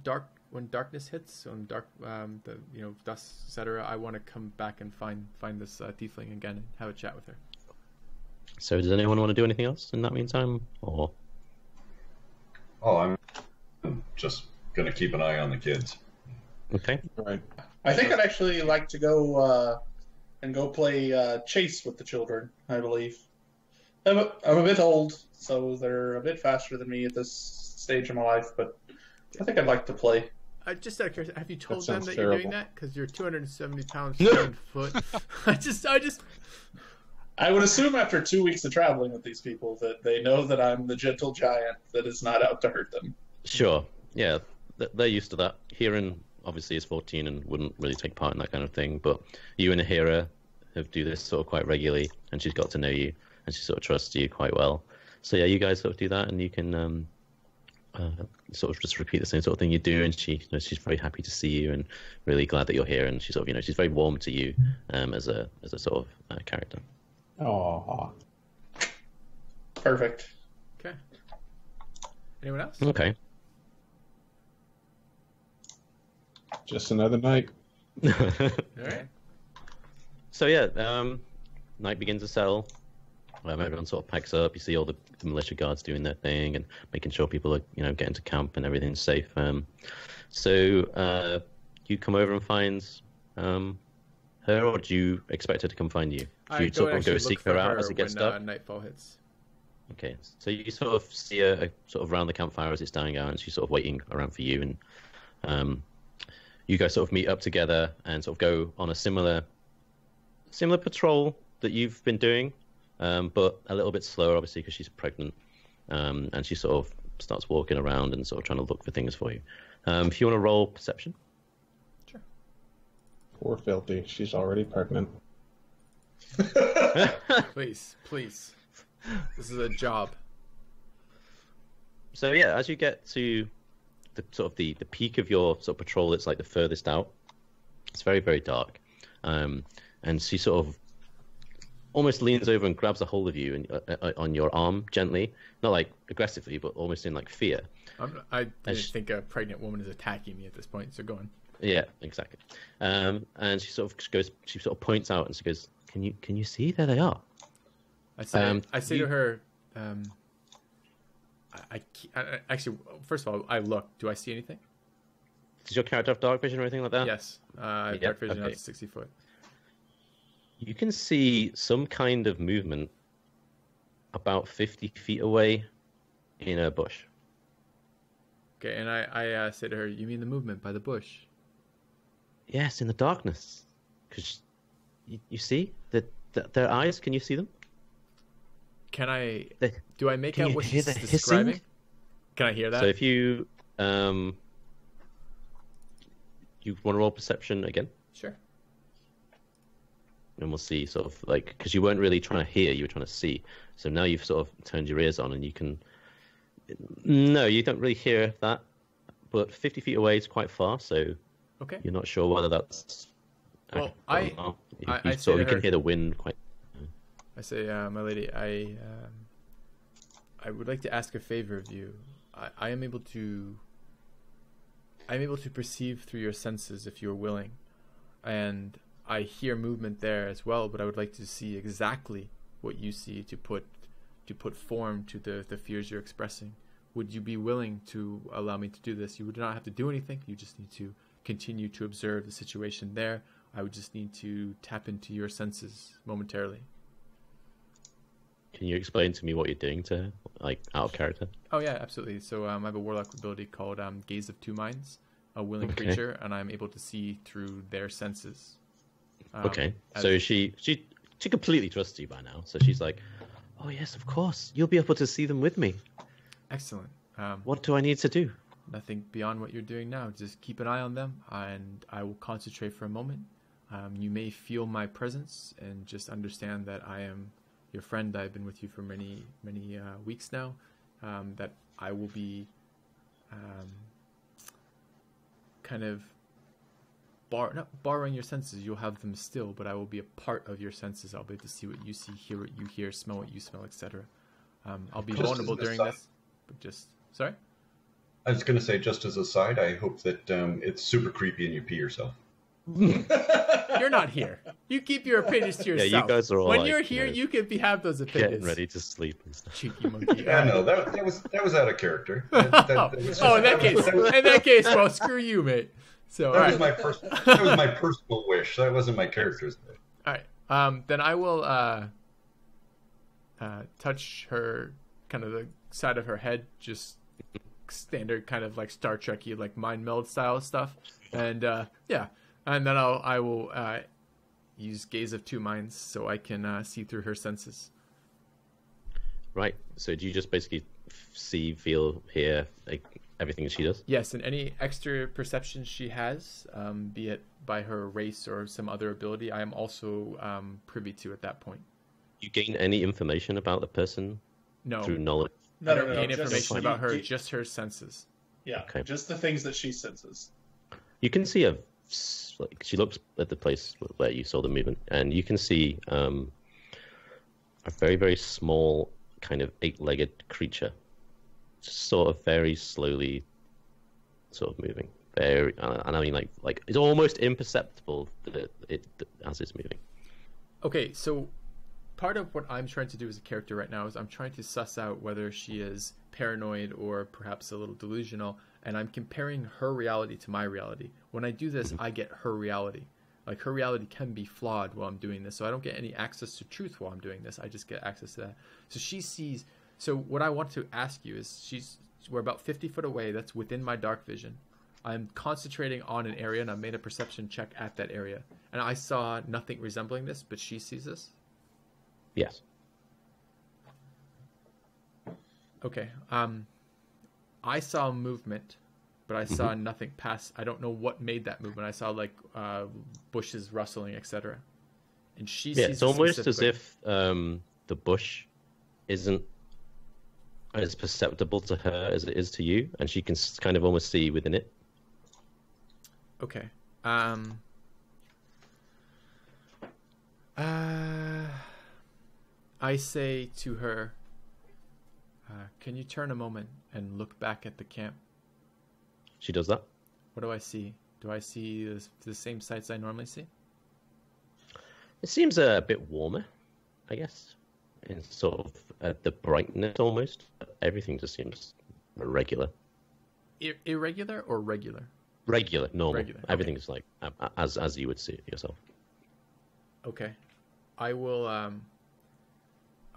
darkness hits, when dusk, etc., I want to come back and find this tiefling again and have a chat with her. So does anyone want to do anything else in that meantime? Or Oh, I'm just gonna keep an eye on the kids. okay. Right. I think I'd actually like to go play chase with the children. I believe I'm a bit old, so they're a bit faster than me at this stage of my life. But I think I'd like to play. Just out of curiosity, have you told That them sounds that you're doing terrible. that? Because you're 270 pounds, 7 foot. I just. I would assume after 2 weeks of traveling with these people that they know that I'm the gentle giant that is not out to hurt them. Sure. Yeah, they're used to that. Hiran obviously is 14 and wouldn't really take part in that kind of thing, but you and Ahira have do this sort of quite regularly, and she's got to know you, and she sort of trusts you quite well. So yeah, you guys sort of do that, and you can sort of just repeat the same sort of thing you do, and she's very happy to see you and really glad that you're here, and she's sort of she's very warm to you as a sort of character. Aw. Perfect. Okay. Anyone else? Okay. Just another night. All right. So yeah, night begins to settle. Everyone sort of packs up. You see all the militia guards doing their thing and making sure people are, getting to camp and everything's safe. So you come over and find her, or do you expect her to come find you? Do you sort of go seek her out as it gets dark? Nightfall hits. Okay, so you sort of see her sort of around the campfire as it's dying out, and she's sort of waiting around for you, and you guys sort of meet up together and sort of go on a similar patrol that you've been doing, but a little bit slower, obviously, because she's pregnant, and she sort of starts walking around and sort of trying to look for things for you. If you want to roll perception. Sure. Poor Filthy. She's already pregnant. Please. This is a job. So yeah, as you get to the sort of the peak of your sort of patrol, it's like the furthest out. It's very, very dark, and she sort of almost leans over and grabs a hold of you and on your arm gently, not like aggressively, but almost in like fear. I didn't think a pregnant woman is attacking me at this point. So go on. Yeah, exactly. And she sort of points out and she goes, "Can you see? There they are." I say to her, I actually, first of all, I look. Do I see anything? Does your character have dark vision or anything like that? Yes. Dark vision out to 60 foot. You can see some kind of movement about 50 feet away in a bush. Okay, and I say to her, "You mean the movement by the bush?" Yes, in the darkness. Because you see their eyes. Can you see them? Can I? Do I make can out you what hear she's the describing? hissing? Can I hear that? So if you want to roll perception again, Sure. and we'll see sort of like, because you weren't really trying to hear, you were trying to see. So now you've sort of turned your ears on and you can. No, you don't really hear that, but 50 feet away is quite far, so Okay. you're not sure whether that's. Well, I say to you can her- hear the wind quite. I say, my lady, I would like to ask a favor of you. I am able to perceive through your senses if you're willing, and I hear movement there as well. But I would like to see exactly what you see to put form to the fears you're expressing. Would you be willing to allow me to do this? You would not have to do anything. You just need to continue to observe the situation there. I would just need to tap into your senses momentarily. Can you explain to me what you're doing to her, like out of character? Oh yeah, absolutely. So I have a warlock ability called Gaze of Two Minds, a willing Okay. creature, and I'm able to see through their senses. Okay, so she completely trusts you by now. So she's like, Oh yes, of course. You'll be able to see them with me. Excellent. What do I need to do? Nothing beyond what you're doing now. Just keep an eye on them, and I will concentrate for a moment. You may feel my presence, and just understand that I am your friend. I've been with you for many weeks now. That I will be kind of not borrowing your senses. You'll have them still, but I will be a part of your senses. I'll be able to see what you see, hear what you hear, smell what you smell, etc. I'll be vulnerable during this, but just sorry. I was going to say, just as a side, I hope that it's super creepy and you pee yourself. You're not here. You keep your opinions to yourself. Yeah, you guys are all when like, you're here, you can have those opinions. Getting ready to sleep and stuff. Cheeky monkey. Yeah, no, that was out of character. In that case, well, screw you, mate. So that was my personal wish. That wasn't my character's wish. All right. Then I will touch her, kind of the side of her head, just standard kind of like Star Trek-y, like mind meld style stuff, and yeah. And then I will use Gaze of Two Minds so I can see through her senses. Right. So do you just basically see, feel, hear, like, everything she does? Yes, and any extra perception she has, be it by her race or some other ability, I am also privy to at that point. You gain any information about the person? No. Through knowledge? I don't gain information about her, just her senses. Yeah, Okay. just the things that she senses. You can see like, she looks at the place where you saw the movement, and you can see a very, very small kind of 8-legged creature, just sort of very slowly sort of moving. Very, and I mean like it's almost imperceptible that as it's moving. Okay, so part of what I'm trying to do as a character right now is I'm trying to suss out whether she is paranoid or perhaps a little delusional, and I'm comparing her reality to my reality. When I do this, I get her reality. Like, her reality can be flawed while I'm doing this, so I don't get any access to truth while I'm doing this. I just get access to that. So she sees... So what I want to ask you is, we're about 50 foot away. That's within my dark vision. I'm concentrating on an area, and I made a perception check at that area. And I saw nothing resembling this, but she sees this? Yes. Okay. I saw movement, but I saw nothing pass. I don't know what made that movement. I saw like bushes rustling, etc. And she sees it's almost as if the bush isn't as perceptible to her as it is to you, and she can kind of almost see within it. Okay. I say to her, can you turn a moment and look back at the camp? She does that. What do I see? Do I see the same sights I normally see? It seems a bit warmer, I guess. In sort of the brightness almost. Everything just seems regular. Irregular or regular? Regular, normal. Regular, okay. Everything is like as you would see it yourself. Okay. I will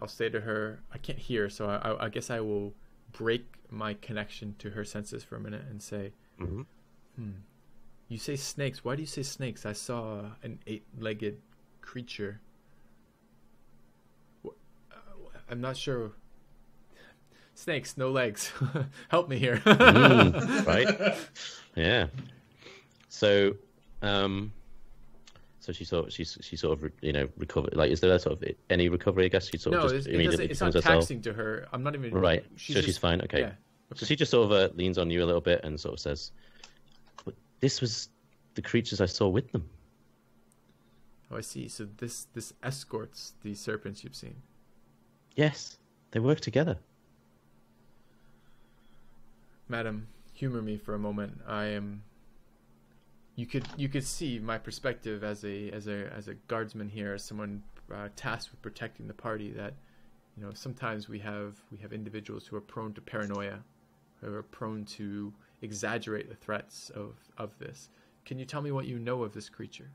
I'll say to her, I can't hear, so I guess I will break my connection to her senses for a minute and say, you say snakes. Why do you say snakes? I saw an 8-legged creature. I'm not sure. Snakes, no legs. Help me here. Right? Yeah. So, so she sort of recovered. Like, is there sort of any recovery? I guess she sort of just immediately it's not taxing to her. I'm not even right. She's fine. Okay. Yeah. Okay. So she just sort of leans on you a little bit and sort of says, "But this was the creatures I saw with them." Oh, I see. So this escorts the serpents you've seen. Yes, they work together. Madam, humor me for a moment. I am. You could see my perspective as a guardsman here, as someone tasked with protecting the party. That, sometimes we have individuals who are prone to paranoia, who are prone to exaggerate the threats of this. Can you tell me what you know of this creature?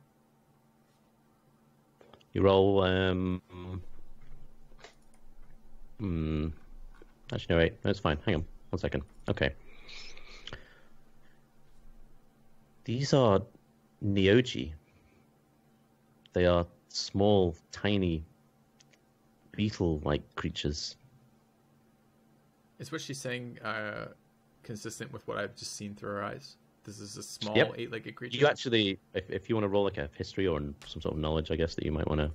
You roll. Actually, no, wait. That's fine. Hang on. 1 second. Okay. These are Neogi. They are small, tiny beetle-like creatures. Is what she's saying consistent with what I've just seen through her eyes? This is a small Yep. 8-legged creature. You actually, if you want to roll like a history or some sort of knowledge, I guess that you might want to,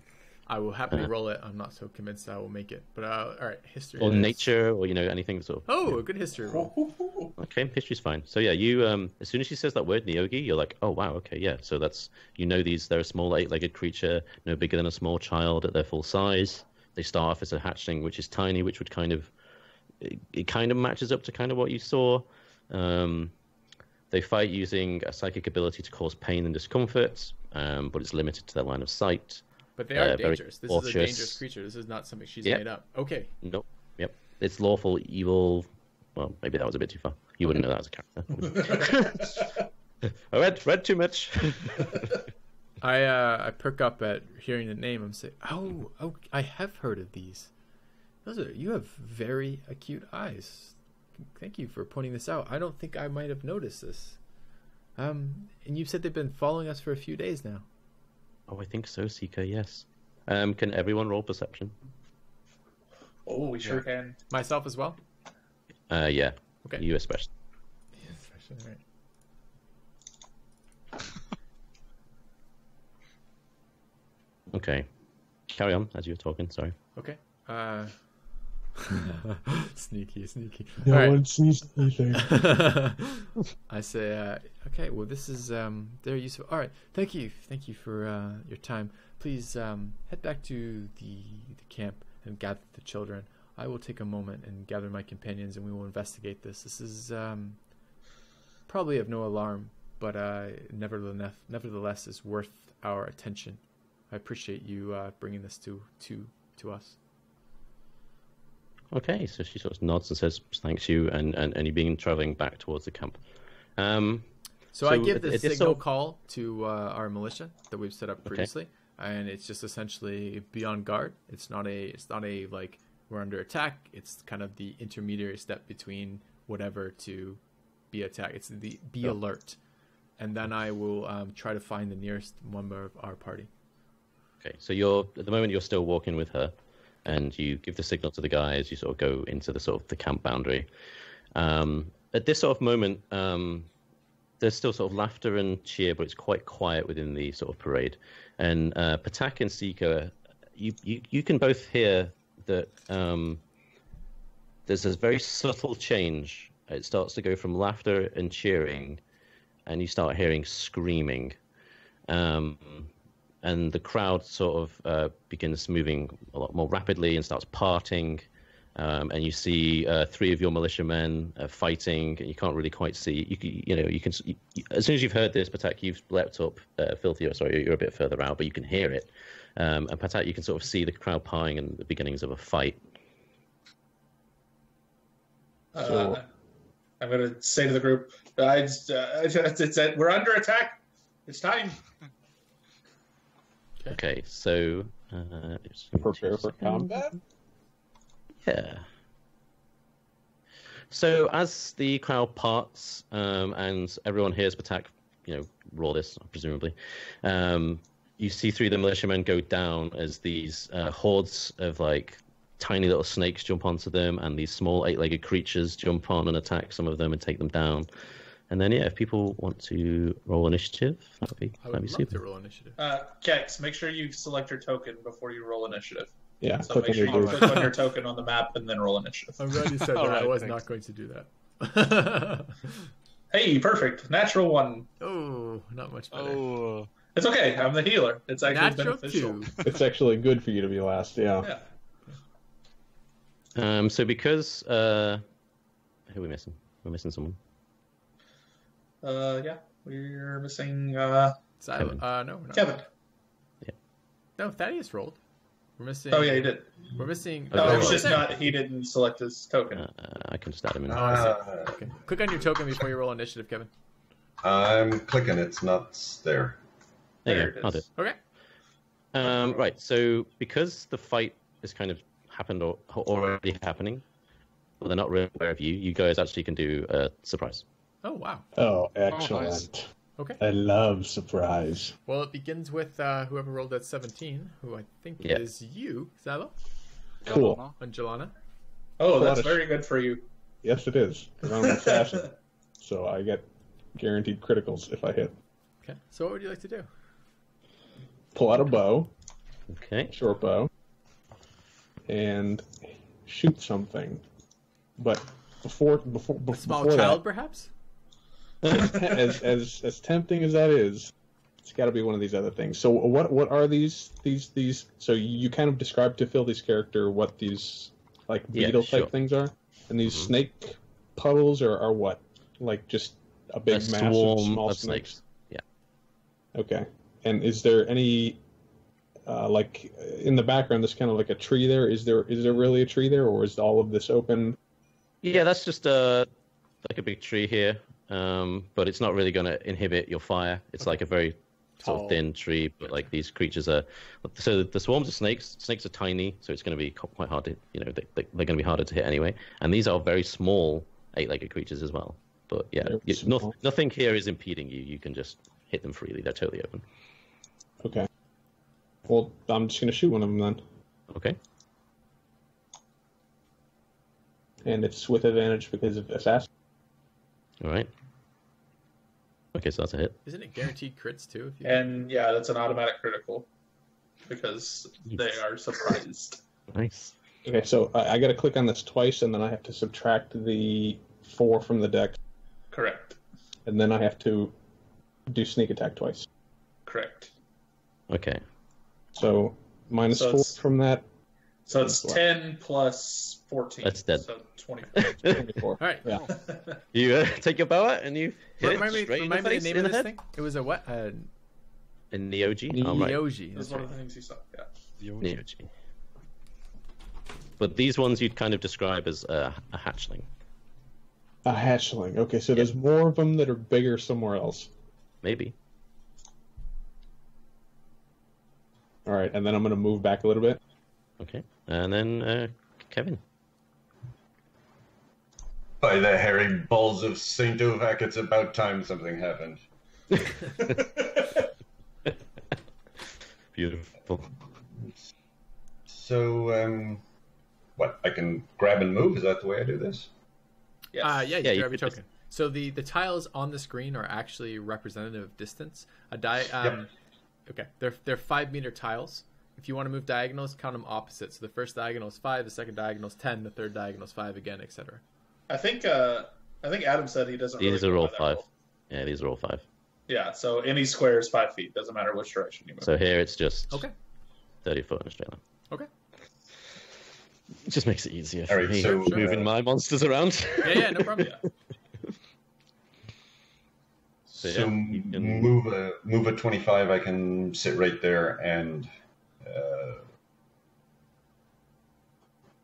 I will happily roll it. I'm not so convinced I will make it. But all right, history. or it is. nature, or anything sort of. Oh, a good history roll. Okay, history's fine. So yeah, you as soon as she says that word Neogi, you're like, oh wow, okay, yeah. So that's they're a small 8-legged creature, no bigger than a small child at their full size. They start off as a hatchling, which is tiny, which would kind of matches up to kind of what you saw. They fight using a psychic ability to cause pain and discomfort, but it's limited to their line of sight. But they are very dangerous. This cautious. is a dangerous creature. This is not something she's Yep. made up. Okay. Nope. Yep. It's lawful, evil. Well, maybe that was a bit too far. You wouldn't know that as a character. I read too much. I perk up at hearing the name. I'm saying, oh, I have heard of these. You have very acute eyes. Thank you for pointing this out. I don't think I might have noticed this. And you said they've been following us for a few days now. Oh, I think so, Seeker. Yes. Can everyone roll perception? Oh, we sure can. Myself as well? Yeah. Okay. You especially. Yes, all right. Okay. Carry on as you were talking. Sorry. Okay. Sneaky. No All right. one sees anything. I say, okay, well, this is very useful. All right, thank you for your time. Please head back to the camp and gather the children. I will take a moment and gather my companions, and we will investigate this. This is probably of no alarm, but nevertheless is worth our attention. I appreciate you bringing this to us. Okay, so she sort of nods and says thanks you, and you begin traveling back towards the camp. So I give the it's signal sort of- call to our militia that we've set up previously, and it's just essentially be on guard. It's not a like we're under attack. It's kind of the intermediary step between whatever to be attacked. It's the be alert, and then I will try to find the nearest member of our party. Okay, so at the moment you're still walking with her, and you give the signal to the guys. You sort of go into the sort of the camp boundary. At this sort of moment, there's still sort of laughter and cheer, but it's quite quiet within the sort of parade. And Pattack and Seeker, you can both hear that there's this very subtle change. It starts to go from laughter and cheering, and you start hearing screaming. And the crowd sort of begins moving a lot more rapidly and starts parting. And you see 3 of your militiamen fighting, and you can't really quite see. As soon as you've heard this, Pattack, you've leapt up. Filthy, sorry, you're a bit further out, but you can hear it. And Pattack, you can sort of see the crowd parting and the beginnings of a fight. I'm going to say to the group, we're under attack. It's time. Okay, so Prepare for combat. Yeah. So as the crowd parts and everyone hears Pattack, roar this, presumably, you see 3 of the militiamen go down as these hordes of like tiny little snakes jump onto them, and these small 8-legged creatures jump on and attack some of them and take them down. And then, if people want to roll initiative, that'd be super. To roll initiative. Keks, make sure you select your token before you roll initiative. Yeah, So click make sure on you your click on your token on the map and then roll initiative. I'm glad you said that. All right, I was thanks. not going to do that. Hey, perfect. Natural 1. Oh, not much better. Oh, It's okay. I'm the healer. It's actually Natural beneficial. 2. It's actually good for you to be last. Yeah. Yeah. So because who are we missing? We're missing someone. Yeah. We're missing Kevin. No, we're not. Kevin. No, Thaddeus rolled. We're missing. Oh, yeah, he did. We're missing. Oh, No, yeah, it was well, just not. He didn't select his token. I can just add him in. Okay. Click on your token before you roll initiative, Kevin. I'm clicking. It's not there. There There you it go. I'll do is. it. Okay. Right, so because the fight is kind of happened or already happening, well, they're not really aware of you. You guys actually can do a surprise. Oh, wow. Oh, excellent. nice. Okay. I love surprise. Well, it begins with whoever rolled that 17, who I think Yeah. is you, Xalo. Cool. Jalana. On Jalana. Oh, Well, that's that is- very good for you. Yes, it is. 'Cause I'm an assassin, so I get guaranteed criticals if I hit. Okay. So what would you like to do? Pull out a bow, Okay. short bow, and shoot something. But before Small before child, perhaps? that, as tempting as that is, it's got to be one of these other things. So what are these? So you kind of described to Filthy's character what these like Yeah, beetle sure. type things are, and these snake puddles are what? Like just a big A mass of swarm small of snakes. snakes. Yeah. Okay. And is there any like in the background? There's kind of like a tree there. Is there really a tree there, or is all of this open? Yeah, that's just like a big tree here, but it's not really going to inhibit your fire. It's like a very sort Tall. of thin tree, but like these creatures are. So the swarms of snakes. Snakes are tiny, so it's going to be quite hard to, they're going to be harder to hit anyway. And these are very small eight-legged creatures as well. But yeah, They're small. nothing here is impeding you. You can just hit them freely. They're totally open. Okay. Well, I'm just gonna shoot one of them then, Okay. and it's with advantage because of assassin. All right. Okay, so that's a hit. Isn't it guaranteed crits too? If you... And yeah, that's an automatic critical because they are surprised. Nice. Okay, so I got to click on this twice, and then I have to subtract the 4 from the deck, Correct. and then I have to do sneak attack twice. Correct. Okay. So minus So 4 it's- from that, So it's 10 plus 14. That's dead. So 24. 24. All right. Yeah. You take your bow out and you hit Remind it me, straight in the remind me face, the name in of the this head. thing. It was a what? In Neogi. Ne- Oh, right. Neogi. That's That's one right. of the things you saw. Yeah. Neogi. But these ones you'd kind of describe as a hatchling. A hatchling. Okay, so there's more of them that are bigger somewhere else. Maybe. All right, and then I'm going to move back a little bit. Okay. And then Kevin. By the hairy balls of Saint Ovac, it's about time something happened. Beautiful. So, what? I can grab and move? Is that the way I do this? Yes. Yeah, you Yeah, you grab your could just- token. So the tiles on the screen are actually representative of distance. Okay, they're 5-meter tiles. If you want to move diagonals, count them opposite. So the first diagonal is 5, the second diagonal is 10, the third diagonal is 5 again, etc. I think Adam said he doesn't. These really are go all by that 5. rule. Yeah, these are all 5. Yeah. So any square is 5 feet. Doesn't matter which direction you move. So here it's just Okay. 30 foot in Australia. Okay. It just makes it easier for All right, me so, moving my monsters around. Yeah, no problem. Yeah. So, So yeah, you can- move a 25. I can sit right there and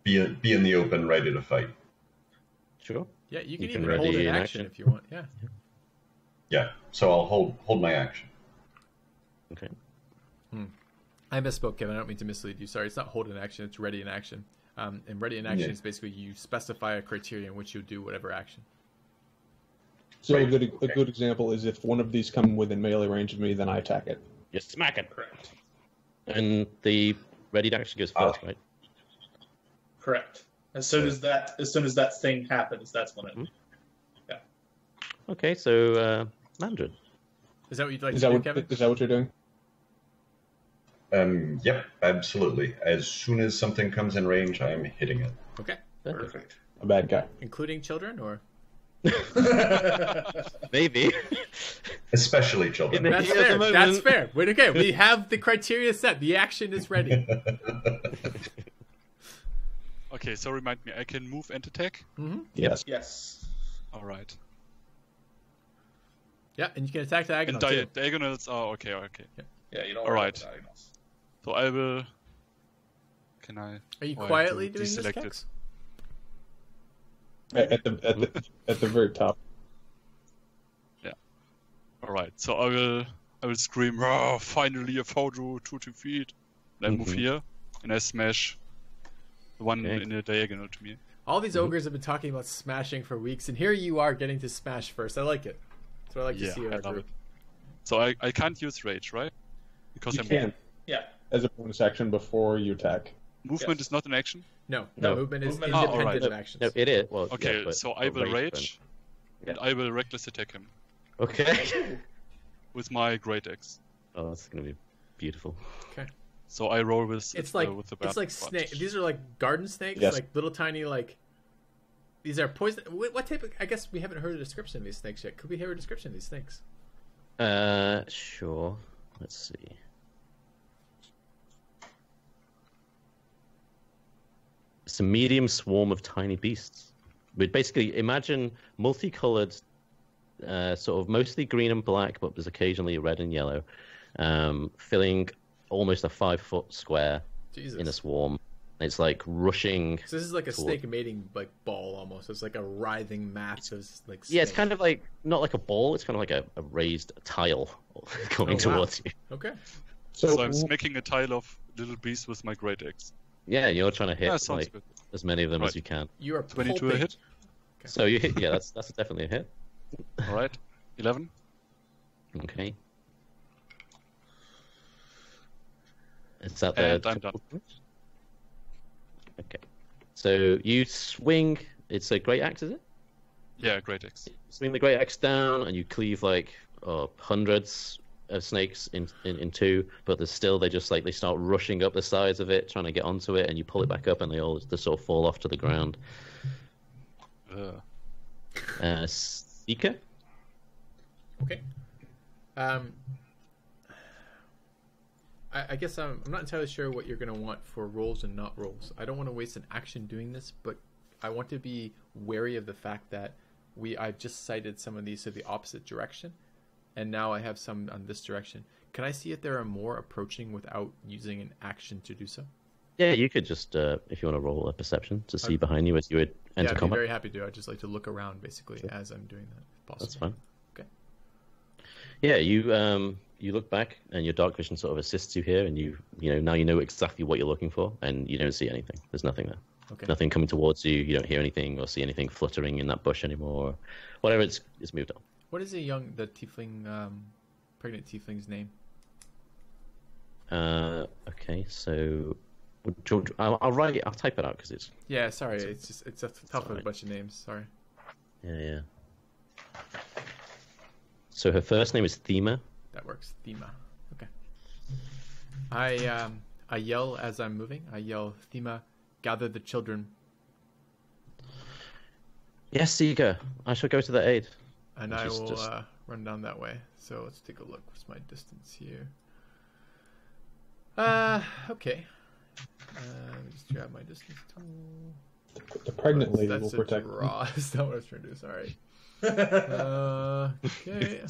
be in the open, ready to fight. Sure. Yeah, you can You can even hold ready an in action action. if you want. Yeah. Yeah. So I'll hold my action. Okay. I misspoke, Kevin. I don't mean to mislead you. Sorry, it's not hold an action. It's ready in action. And ready in action Yeah. is basically you specify a criteria in which you'll do whatever action. So Right, a okay. good example is if one of these come within melee range of me, then I attack it. You smack it. Correct. And the ready action goes first, right? Correct. As soon as that thing happens, that's when it. Okay, so Mandred. Is that what you'd like Is to that do, what Kevin? is that what you're doing? Yep, absolutely. As soon as something comes in range, I'm hitting it. Okay. Perfect. A bad guy. Including children, or Maybe. Especially children. In the- that's At the fair. moment- That's fair. Wait, okay, we have the criteria set. The action is ready. Okay, so remind me, I can move and attack? Yes. Yes. Alright. Yeah, and you can attack And diagonal too. diagonals are okay. Yeah, you don't. All worry right. about diagonals. So I will... Can I... Are you Oh, I have quietly to doing this, deselect it. Kex? At the very top. Alright, so I will scream, "Ah, finally I found you 2 feet." And I move Mhm. here, and I smash the one Okay. in the diagonal to me. All these ogres have been talking about smashing for weeks, and here you are getting to smash first. I like it. That's what I like to Yeah, see in I our love group. it. So I can't use rage, right? Because You I'm can Yeah. as a bonus action before you attack. Movement Yes. is not an action? No, No. movement is Movement- independent alright. of actions. No, it is. Well, Okay, yeah, but so I will rage, Yeah. and I will reckless attack him Okay. with my great axe. Oh, that's gonna be beautiful. So I roll with It's the like bad snake. bunch. These are like garden snakes, Yes. like little tiny like. These are poison. What type of? I guess we haven't heard a description of these snakes yet. Could we hear a description of these snakes? Sure. Let's see. It's a medium swarm of tiny beasts. We'd basically imagine multicolored, sort of mostly green and black, but there's occasionally red and yellow, filling almost a 5-foot square Jesus. in a swarm. It's like rushing. So this is like a toward- snake mating like ball almost. It's like a writhing mass of like. Yeah, it's snake. kind of like not like a ball. It's kind of like a raised tile coming Oh, wow. towards you. Okay. So I'm making a tile of little beasts with my great axe. Yeah, you're trying to hit Yeah, sounds like good. as many of them Right. as you can. You are 22 a pulping. hit. So you hit. Yeah, that's definitely a hit. All right. 11. Okay. Is that the? And I'm done. Okay. So you swing. It's a great axe, is it? Yeah, great axe. Swing the great axe down, and you cleave like hundreds of snakes in two. But there's still they start rushing up the sides of it, trying to get onto it, and you pull it back up, and they sort of fall off to the ground. Seeker. Okay. I guess I'm not entirely sure what you're going to want for rolls and not rolls. I don't want to waste an action doing this, but I want to be wary of the fact that I've just cited some of these to the opposite direction, and now I have some on this direction. Can I see if there are more approaching without using an action to do so? Yeah, you could just if you want to roll a perception to see behind you as you would Yeah, enter I'd be combat. very happy to. I'd just like to look around basically as I'm doing that, if possible. That's fine. Okay. Yeah, you look back and your dark vision sort of assists you here, and now you know exactly what you're looking for, and you don't see anything. There's nothing there. Okay. Nothing coming towards you. You don't hear anything or see anything fluttering in that bush anymore. Or whatever, it's moved on. What is the tiefling, pregnant tiefling's name? Okay, so I'll type it out because it's Yeah, sorry, it's a tough with a alright. bunch of names. Sorry. yeah. So her first name is Thema. That works. Thema. Okay. I yell as I'm moving. I yell, Thema, gather the children. Yes, Seeker. I shall go to the aid. And Which I is will just- run down that way. So let's take a look. What's my distance here? Okay. Let me just grab my distance tool. The pregnant lady will That's a protect. draw. That's not what I was trying to do. Sorry. Okay.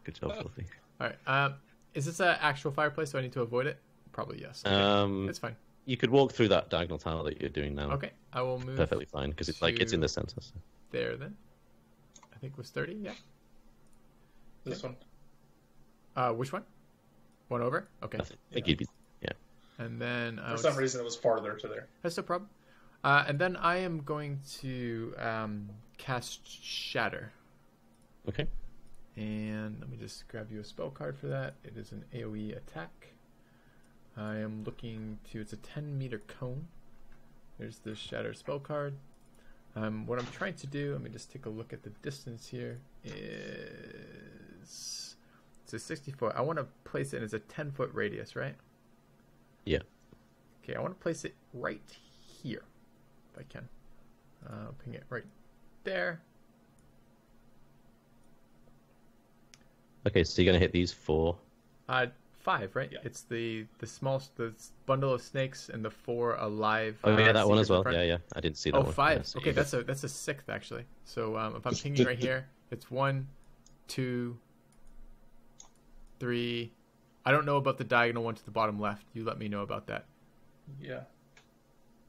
Good job, Filthy. All right. Is this an actual fireplace? Do I need to avoid it? Probably yes. Okay. It's fine. You could walk through that diagonal tile that you're doing now. Okay. I will move Perfectly fine because it's in the center. So. there then. I think it was 30. Yeah. This one. Which one? One over. Okay. I think you'd be. Yeah. And then For some reason, it was farther to there. that's no problem. And then I am going to cast Shatter. Okay. And let me just grab you a spell card for that. It is an AoE attack. I am looking to. It's a 10-meter cone. There's the Shatter spell card. What I'm trying to do, let me just take a look at the distance here, is it's a 60 foot. I want to place it as a 10-foot radius, right? Yeah. Okay, I want to place it right here, if I can. Ping it right there. Okay, so you're gonna hit these 4. 5, right? Yeah. It's the bundle of snakes and the 4 alive. Oh yeah, that one seekers as well. in front. Yeah. I didn't see that Oh, one. 5. Yeah, so Okay, you that's a 6th actually. So if I'm pinging right here, it's 1, 2, 3. I don't know about the diagonal one to the bottom left. You let me know about that. Yeah.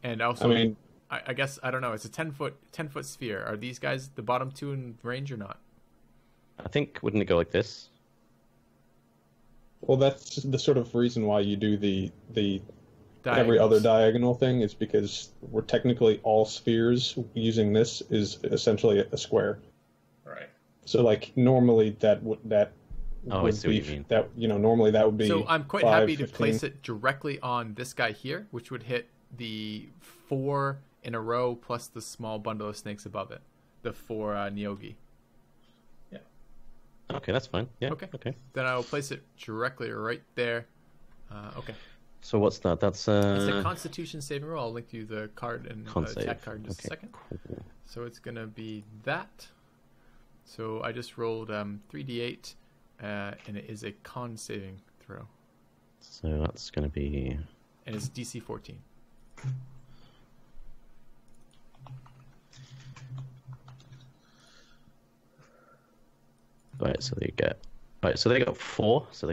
And also, I mean, I guess I don't know. It's a 10-foot sphere. Are these guys the bottom 2 in range or not? I think wouldn't it go like this? well, that's the sort of reason why you do the every Diagonals. other diagonal thing is because we're technically all spheres. Using this is essentially a square. Right. So, like, normally that Oh, I see what you mean. That, normally that would be. So I'm quite 5, happy to 15. place it directly on this guy here, which would hit the 4 in a row plus the small bundle of snakes above it, the 4 Nyogi. Yeah. Okay, that's fine. Yeah. Okay. Okay. Then I will place it directly right there. Okay. So what's that? That's It's a Constitution saving roll. I'll link you the card and Con attack save. card in just a second. Cool. So it's gonna be that. So I just rolled 3d8, and it is a con saving throw, So that's going to be. and it's DC 14. Right, so they get. Right, so they got 4. So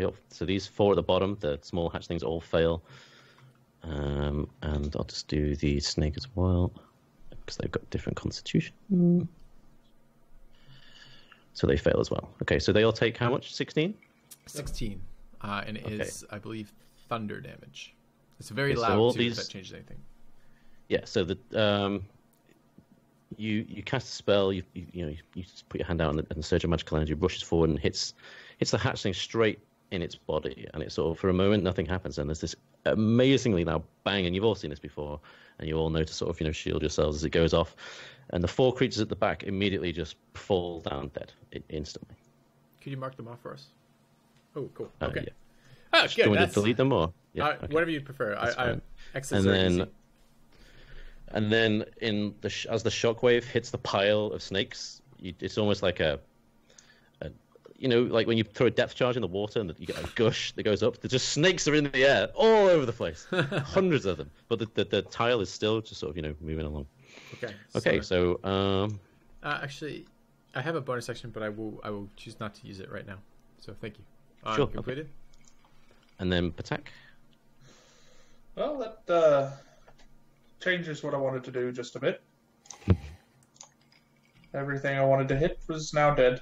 these 4 at the bottom, the small hatchlings, all fail. And I'll just do the snake as well, because they've got different constitution. So they fail as well. Okay, so they all take how much? 16? 16, and it is, I believe, thunder damage. It's very Okay, so loud all too. these- If that changes anything. Yeah. So the you cast a spell. You just put your hand out, and the surge of magical energy rushes forward and hits the hatchling straight in its body, and it's sort of, for a moment, nothing happens, and there's this amazingly loud bang, and you've all seen this before, and you all know to sort of shield yourselves as it goes off, and the 4 creatures at the back immediately just fall down dead instantly. Could you mark them off for us? Oh, cool. Okay. Yeah. Oh, Do you good. want me to That's, delete them or? Yeah. Okay. Whatever you prefer. That's fine. X's And are then, easy. and then as the shockwave hits the pile of snakes, it's almost like like when you throw a depth charge in the water and you get a gush that goes up. There's just snakes are in the air all over the place, hundreds of them. But the tile is still just sort of moving along. Okay. Okay, so Actually, I have a bonus section, but I will choose not to use it right now. So thank you. Sure, Completed. and then Pattack. Well, that changes what I wanted to do just a bit. Everything I wanted to hit was now dead.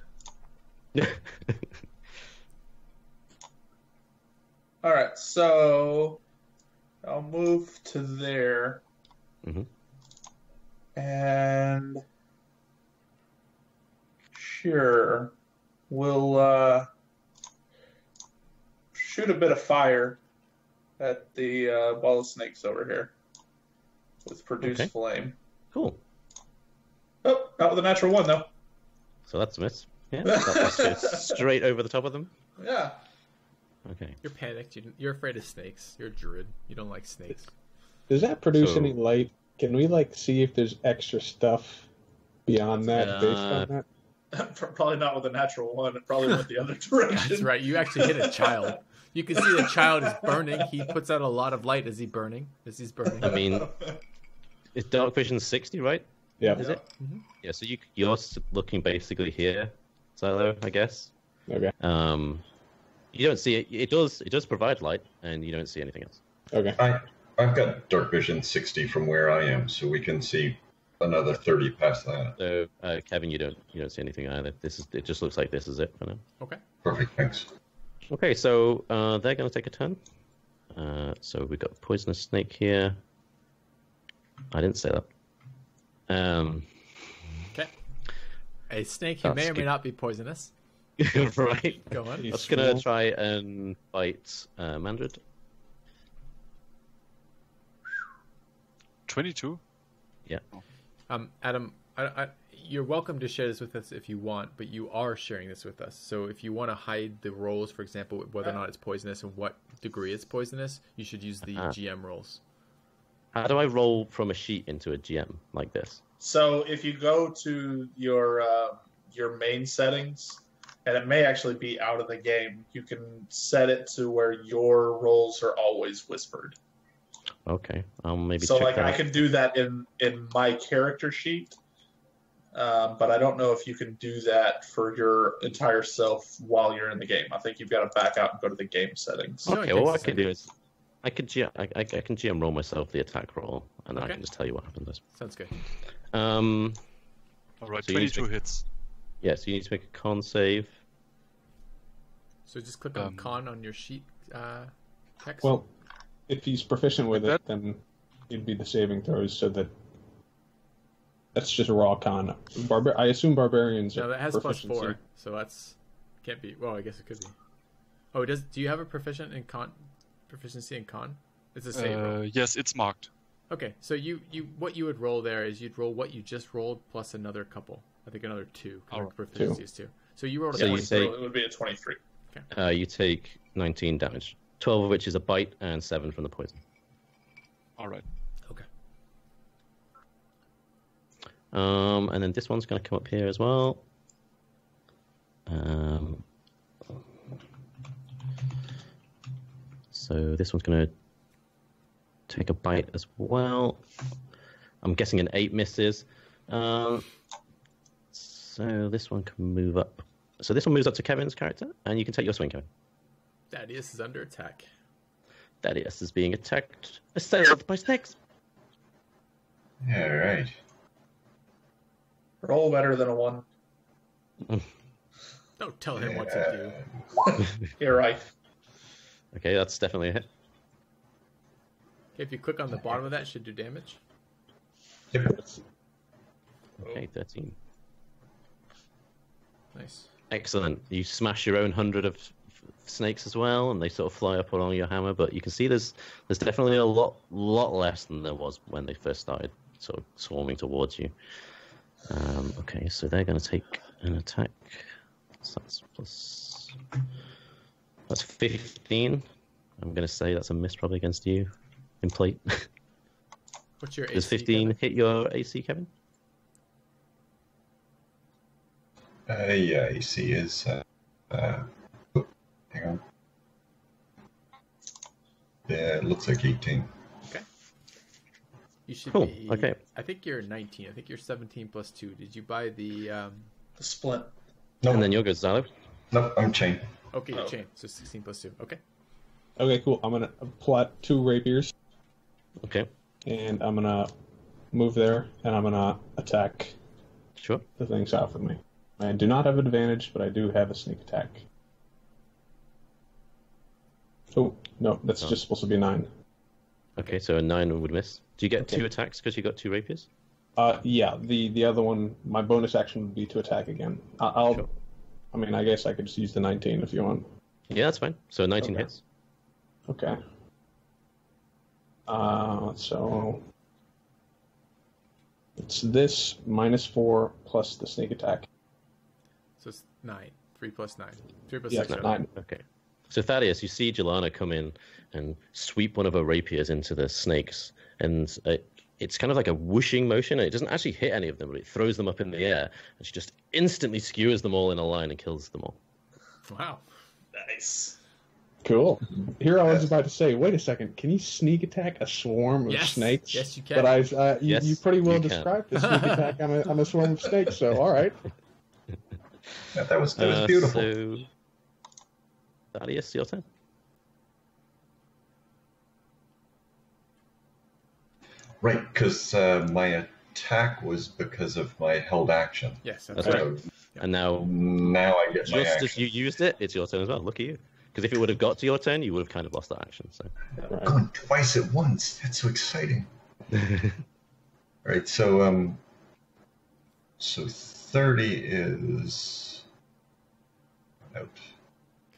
Alright, so I'll move to there. Mhm. And sure, we'll shoot a bit of fire at the wall of snakes over here with produce Okay. flame. Cool. Oh, not with a natural 1 though. So that's a miss. Yeah, that goes straight over the top of them. Yeah. Okay. You're panicked. You're afraid of snakes. You're a druid. You don't like snakes. Does that produce So- any light? Can we see if there's extra stuff beyond that based on that? Probably not with a natural 1. It probably went the other direction. That's right. You actually hit a child. You can see the child is burning. He puts out a lot of light as he's burning. I mean, it's dark vision 60, right? Yeah. Is it? Yeah. So you're looking basically here, Silo, I guess. Okay. You don't see it. It does provide light, and you don't see anything else. Okay. I've got dark vision 60 from where I am, so we can see another 30 past that. So, Kevin, you don't see anything either. It just looks like this is it for now. Okay. Perfect, thanks. Okay, so they're going to take a turn. So we've got poisonous snake here. I didn't say that. Okay. A snake who may or may not be poisonous. Right. Go on. I'm just going to try and bite Mandred. 22? Yeah. Adam, you're welcome to share this with us if you want, but you are sharing this with us. So if you want to hide the rolls, for example, whether or not it's poisonous and what degree it's poisonous, you should use the GM rolls. How do I roll from a sheet into a GM like this? So if you go to your main settings, and it may actually be out of the game, you can set it to where your rolls are always whispered. Okay, I'll maybe So check that I out. can do that in my character sheet, but I don't know if you can do that for your entire self while you're in the game. I think you've got to back out and go to the game settings. Okay, well, what I can do is I can GM roll myself the attack roll, and then I Okay. can just tell you what happens. Sounds good. Alright, So you need 22 to- hits. Yeah, so you need to make a con save. So just click on con on your sheet text. Well, if he's proficient with it, That- then it'd be the saving throws, so that's just a raw con. I assume barbarians no, are that has plus proficiency. 4, so that's Can't be. Well, I guess it could be. Oh, do you have a proficiency in con? It's a save roll. Yes, it's marked. Okay, so what you would roll there is you'd roll what you just rolled plus another couple. I think another 2. Proficiency is 2. So you rolled a 23. It would be a 23. You take 19 damage, 12 of which is a bite, and 7 from the poison. All right. Okay. And then this one's going to come up here as well. So this one's going to take a bite as well. I'm guessing an 8 misses. So this one can move up. So this one moves up to Kevin's character, and you can take your swing, Kevin. Thaddeus is under attack. Thaddeus is being assailed by snakes. All right. Roll better than a 1. Don't tell him what to do. You're right. Okay, that's definitely a hit. Okay, if you click on the bottom of that, it should do damage. Yep. Okay, 13. Nice. Excellent. You smash your own 100 of snakes as well, and they sort of fly up along your hammer. But you can see there's definitely a lot less than there was when they first started sort of swarming towards you. Okay, so they're going to take an attack. So that's 15. I'm going to say that's a miss probably against you in plate. What's your AC? Does 15 hit your AC, Kevin? Yeah, AC is. Hang on. Yeah, it looks like 18. Okay. You should Cool. be. Okay. I think you're 19. I think you're 17 plus 2. Did you buy the? The splint. No, And then you're good, Zalo. no, I'm chained. Okay, you're Oh. chained. So 16 plus 2. Okay. Okay, cool. I'm gonna plot 2 rapiers, Okay, and I'm gonna move there, and I'm gonna attack sure. the thing south of me. I do not have advantage, but I do have a sneak attack. Oh, no, that's just supposed to be 9. Okay, so a 9 would miss. Do you get Okay. 2 attacks because you got 2 rapiers? Yeah, the other one, my bonus action would be to attack again. Sure. I mean, I guess I could just use the 19 if you want. Yeah, that's fine. So 19 Okay. hits. Okay. So it's this -4 plus the sneak attack. So it's 9. 3 plus 9. 3 plus Yeah, 6. rather. 9. Okay. So Thaddeus, you see Jalana come in and sweep one of her rapiers into the snakes, and it's kind of like a whooshing motion. It doesn't actually hit any of them, but it throws them up in the air, and she just instantly skewers them all in a line and kills them all. Wow. Nice. Cool. Here I was about to say, wait a second, can you sneak attack a swarm of Yes. snakes? Yes, you can. But Yes, you pretty well you can. described the sneak attack on a swarm of snakes, so all right. Yeah, that was beautiful. So, Thaddeus, your turn. Right, because my attack was because of my held action. Yes, That's right. right. And now, Now I get my just action. as you used it, it's your turn as well. Look at you. Because if it would have got to your turn, you would have kind of lost that action. So, Right. Going twice at once. That's so exciting. All right, so 30 is out.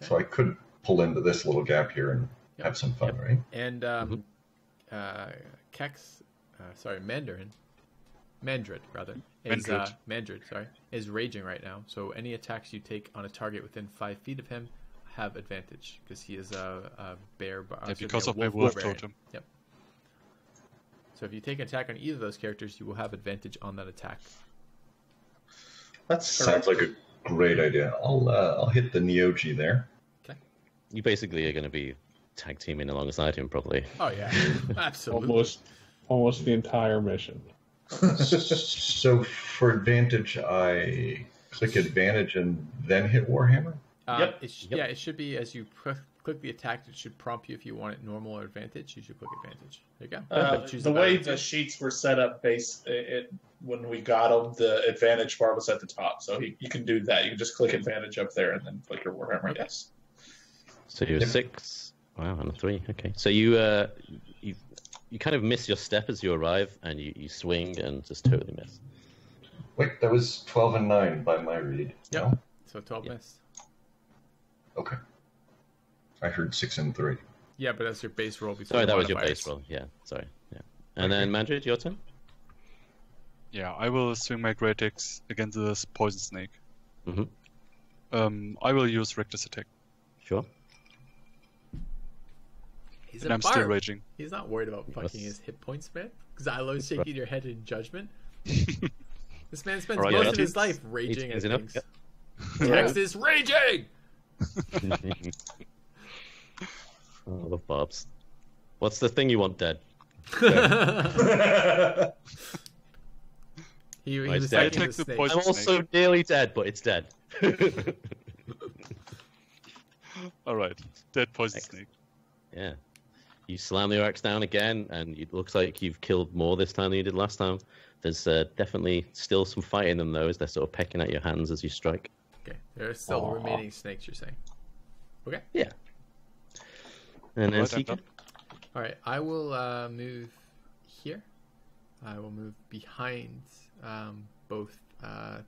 So I could pull into this little gap here and have some fun, right? And Keks, Mandred rather, is Mandred, is raging right now. So any attacks you take on a target within 5 feet of him have advantage because he is a bear. Because of my wolf totem. Yep. So if you take an attack on either of those characters, you will have advantage on that attack. That's Sounds like a great idea. I'll hit the Neogi there. Okay. you basically are going to be tag teaming alongside him, probably. Oh yeah, absolutely. Almost the entire mission. So for advantage, I click advantage and then hit Warhammer? Yep. Yeah, it should be as you click the attack. It should prompt you if you want it normal or advantage. You should click advantage. There you go. Choose The way battle. the sheets were set up, when we got them, the advantage bar was at the top, so you can do that. You can just click advantage up there and then click your Warhammer. Yes. So you're 6. Wow, and a 3. Okay. So you kind of miss your step as you arrive, and you swing and just totally miss. Wait, that was 12 and 9 by my read. Yep. No? So 12 missed. Okay. I heard 6 and 3. Yeah, but that's your base roll. Before Sorry, that was your modifiers. base roll. Yeah, sorry. Yeah. And then Mandred, your turn. Yeah, I will swing my Great Axe against this poison snake. Mm-hmm. I will use Reckless Attack. Sure. He's And I'm still raging. He's not worried about fucking his hit points, man. Xylo's shaking your head in judgment. This man spends Alright, most yeah, of his life raging at enough. things. Text is raging! Oh, I love Barbs. What's the thing you want dead? He Right, was Dad. fighting the Take the snake. poison- I'm also nearly dead, but it's dead. Alright, dead poison snake. Yeah. You slam your axe down again, and it looks like you've killed more this time than you did last time. There's definitely still some fight in them, though, as they're sort of pecking at your hands as you strike. Okay, there are still remaining snakes, you're saying. Okay. Yeah. And then Alright, I'm Seeker. done. Alright, I will move here. I will move behind both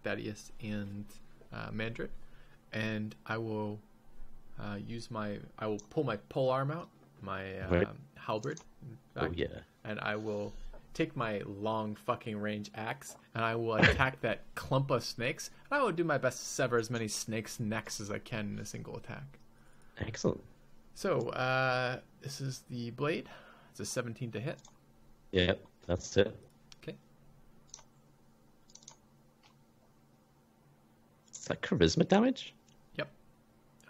Thaddeus and Mandred. And I will I will pull my polearm out, my Right. halberd back, Oh, yeah. and I will take my long fucking range axe and I will attack that clump of snakes. And I will do my best to sever as many snakes' necks as I can in a single attack. Excellent. So, this is the blade. It's a 17 to hit. Yeah, that's it. Okay. Is that charisma damage? Yep.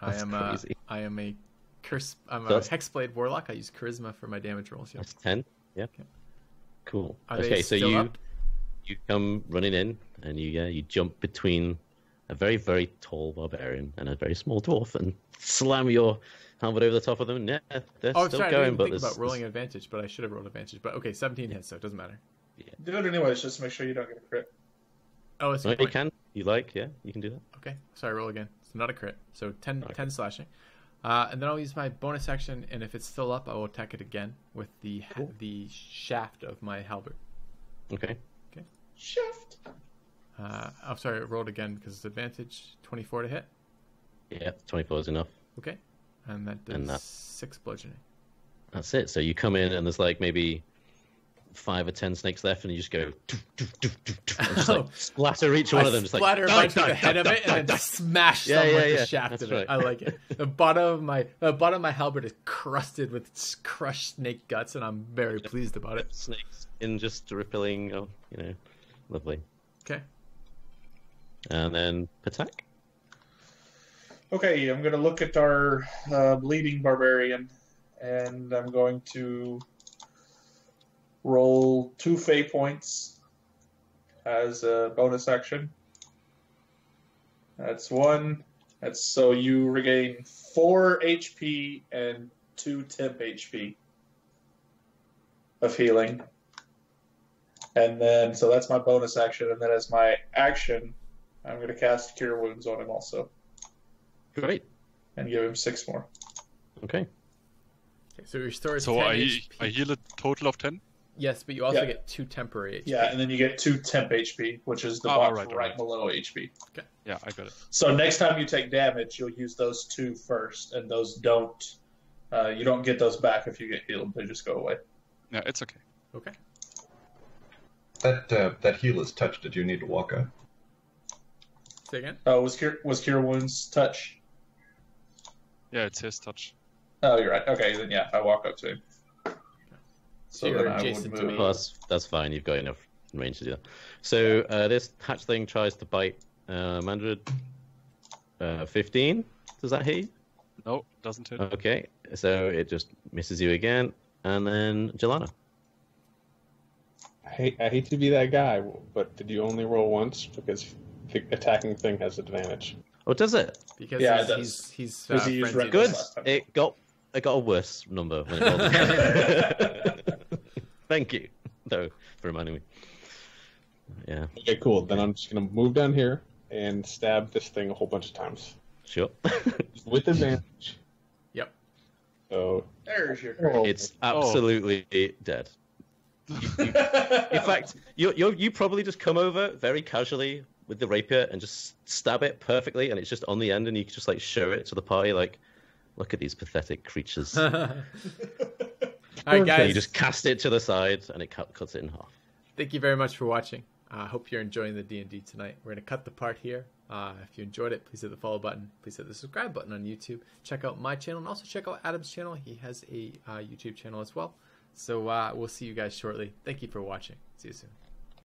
That's crazy. I am a I'm a That's- Hexblade Warlock. I use charisma for my damage rolls. Yep. That's 10. Yeah. Okay. Cool. Are they Okay, so still you up? you come running in, and you jump between a very, very tall barbarian and a very small dwarf, and slam your helmet over the top of them. Yeah, they're Oh, still sorry. I going, didn't but think there's, about rolling advantage, but I should have rolled advantage. But okay, 17 hits, so it doesn't matter. Do it anyways, just to make sure you don't get a crit. Oh, it's a No, good you point. can. You like? Yeah, you can do that. Okay, sorry, roll again. So not a crit. So 10, Okay. 10 slashing. And then I'll use my bonus action, and if it's still up, I will attack it again with the the shaft of my halberd. Okay. Shaft. I'm sorry, it rolled again because it's advantage. 24 to hit. Yeah, 24 is enough. Okay, and that does And that- 6 bludgeoning. That's it. So you come in, and there's like maybe 5 or 10 snakes left, and you just go and just like splatter each one of them. Just like splatter dun, right through dun, the head dun, of it, dun, and dun. then smash Yeah, them yeah, with yeah, the shaft that's of it. right. I like it. The bottom of my halberd is crusted with crushed snake guts, and I'm very pleased about it. Snakes in just rippling. Oh, lovely. Okay. And then Pattack. Okay, I'm going to look at our bleeding barbarian, and I'm going to roll 2 fate points as a bonus action. That's 1. That's so you regain 4 HP and 2 temp HP of healing. And then, so that's my bonus action, and then as my action, I'm going to cast Cure Wounds on him also, Great. and give him 6 more. Okay. Okay, so your store is So 10 I HP. heal a total of 10? Yes, but you also Yeah. get 2 temporary HP. Yeah, and then you get 2 temp HP, which is the Oh, box alright, right alright. below HP. Yeah, I got it. So next time you take damage, you'll use those 2 first, and those don't. You don't get those back if you get healed; they just go away. Yeah, it's okay. Okay. That heal is touched. Did you need to walk up? Say again. Oh, was Cure Wounds touch? Yeah, it's his touch. Oh, you're right. Okay, then yeah, I walk up to him. So you're then I would adjacent to move. me. Well, that's fine. You've got enough range to do that. So this hatch thing tries to bite Mandred. 15. Does that hit you? No, doesn't hit. Okay. So it just misses you again. And then Jalana. I hate to be that guy, but did you only roll once? Because the attacking thing has advantage. Oh, does it? Because Yeah, it he's, does. he's Because he used frenzied. Reckless Good. last time. It got a worse number when it rolled. Thank you, though, for reminding me. Yeah, Okay, cool. Then I'm just going to move down here and stab this thing a whole bunch of times. sure. With advantage. Yep. So, There's your roll. It's absolutely dead. In fact, you probably just come over very casually with the rapier and just stab it perfectly, and it's just on the end, and you can just like show it to the party, like, look at these pathetic creatures. All right, guys. You just cast it to the side, and it cuts it in half. Thank you very much for watching. I hope you're enjoying the D&D tonight. We're going to cut the part here. If you enjoyed it, please hit the follow button. Please hit the subscribe button on YouTube. Check out my channel, and also check out Adam's channel. He has a YouTube channel as well. So we'll see you guys shortly. Thank you for watching. See you soon.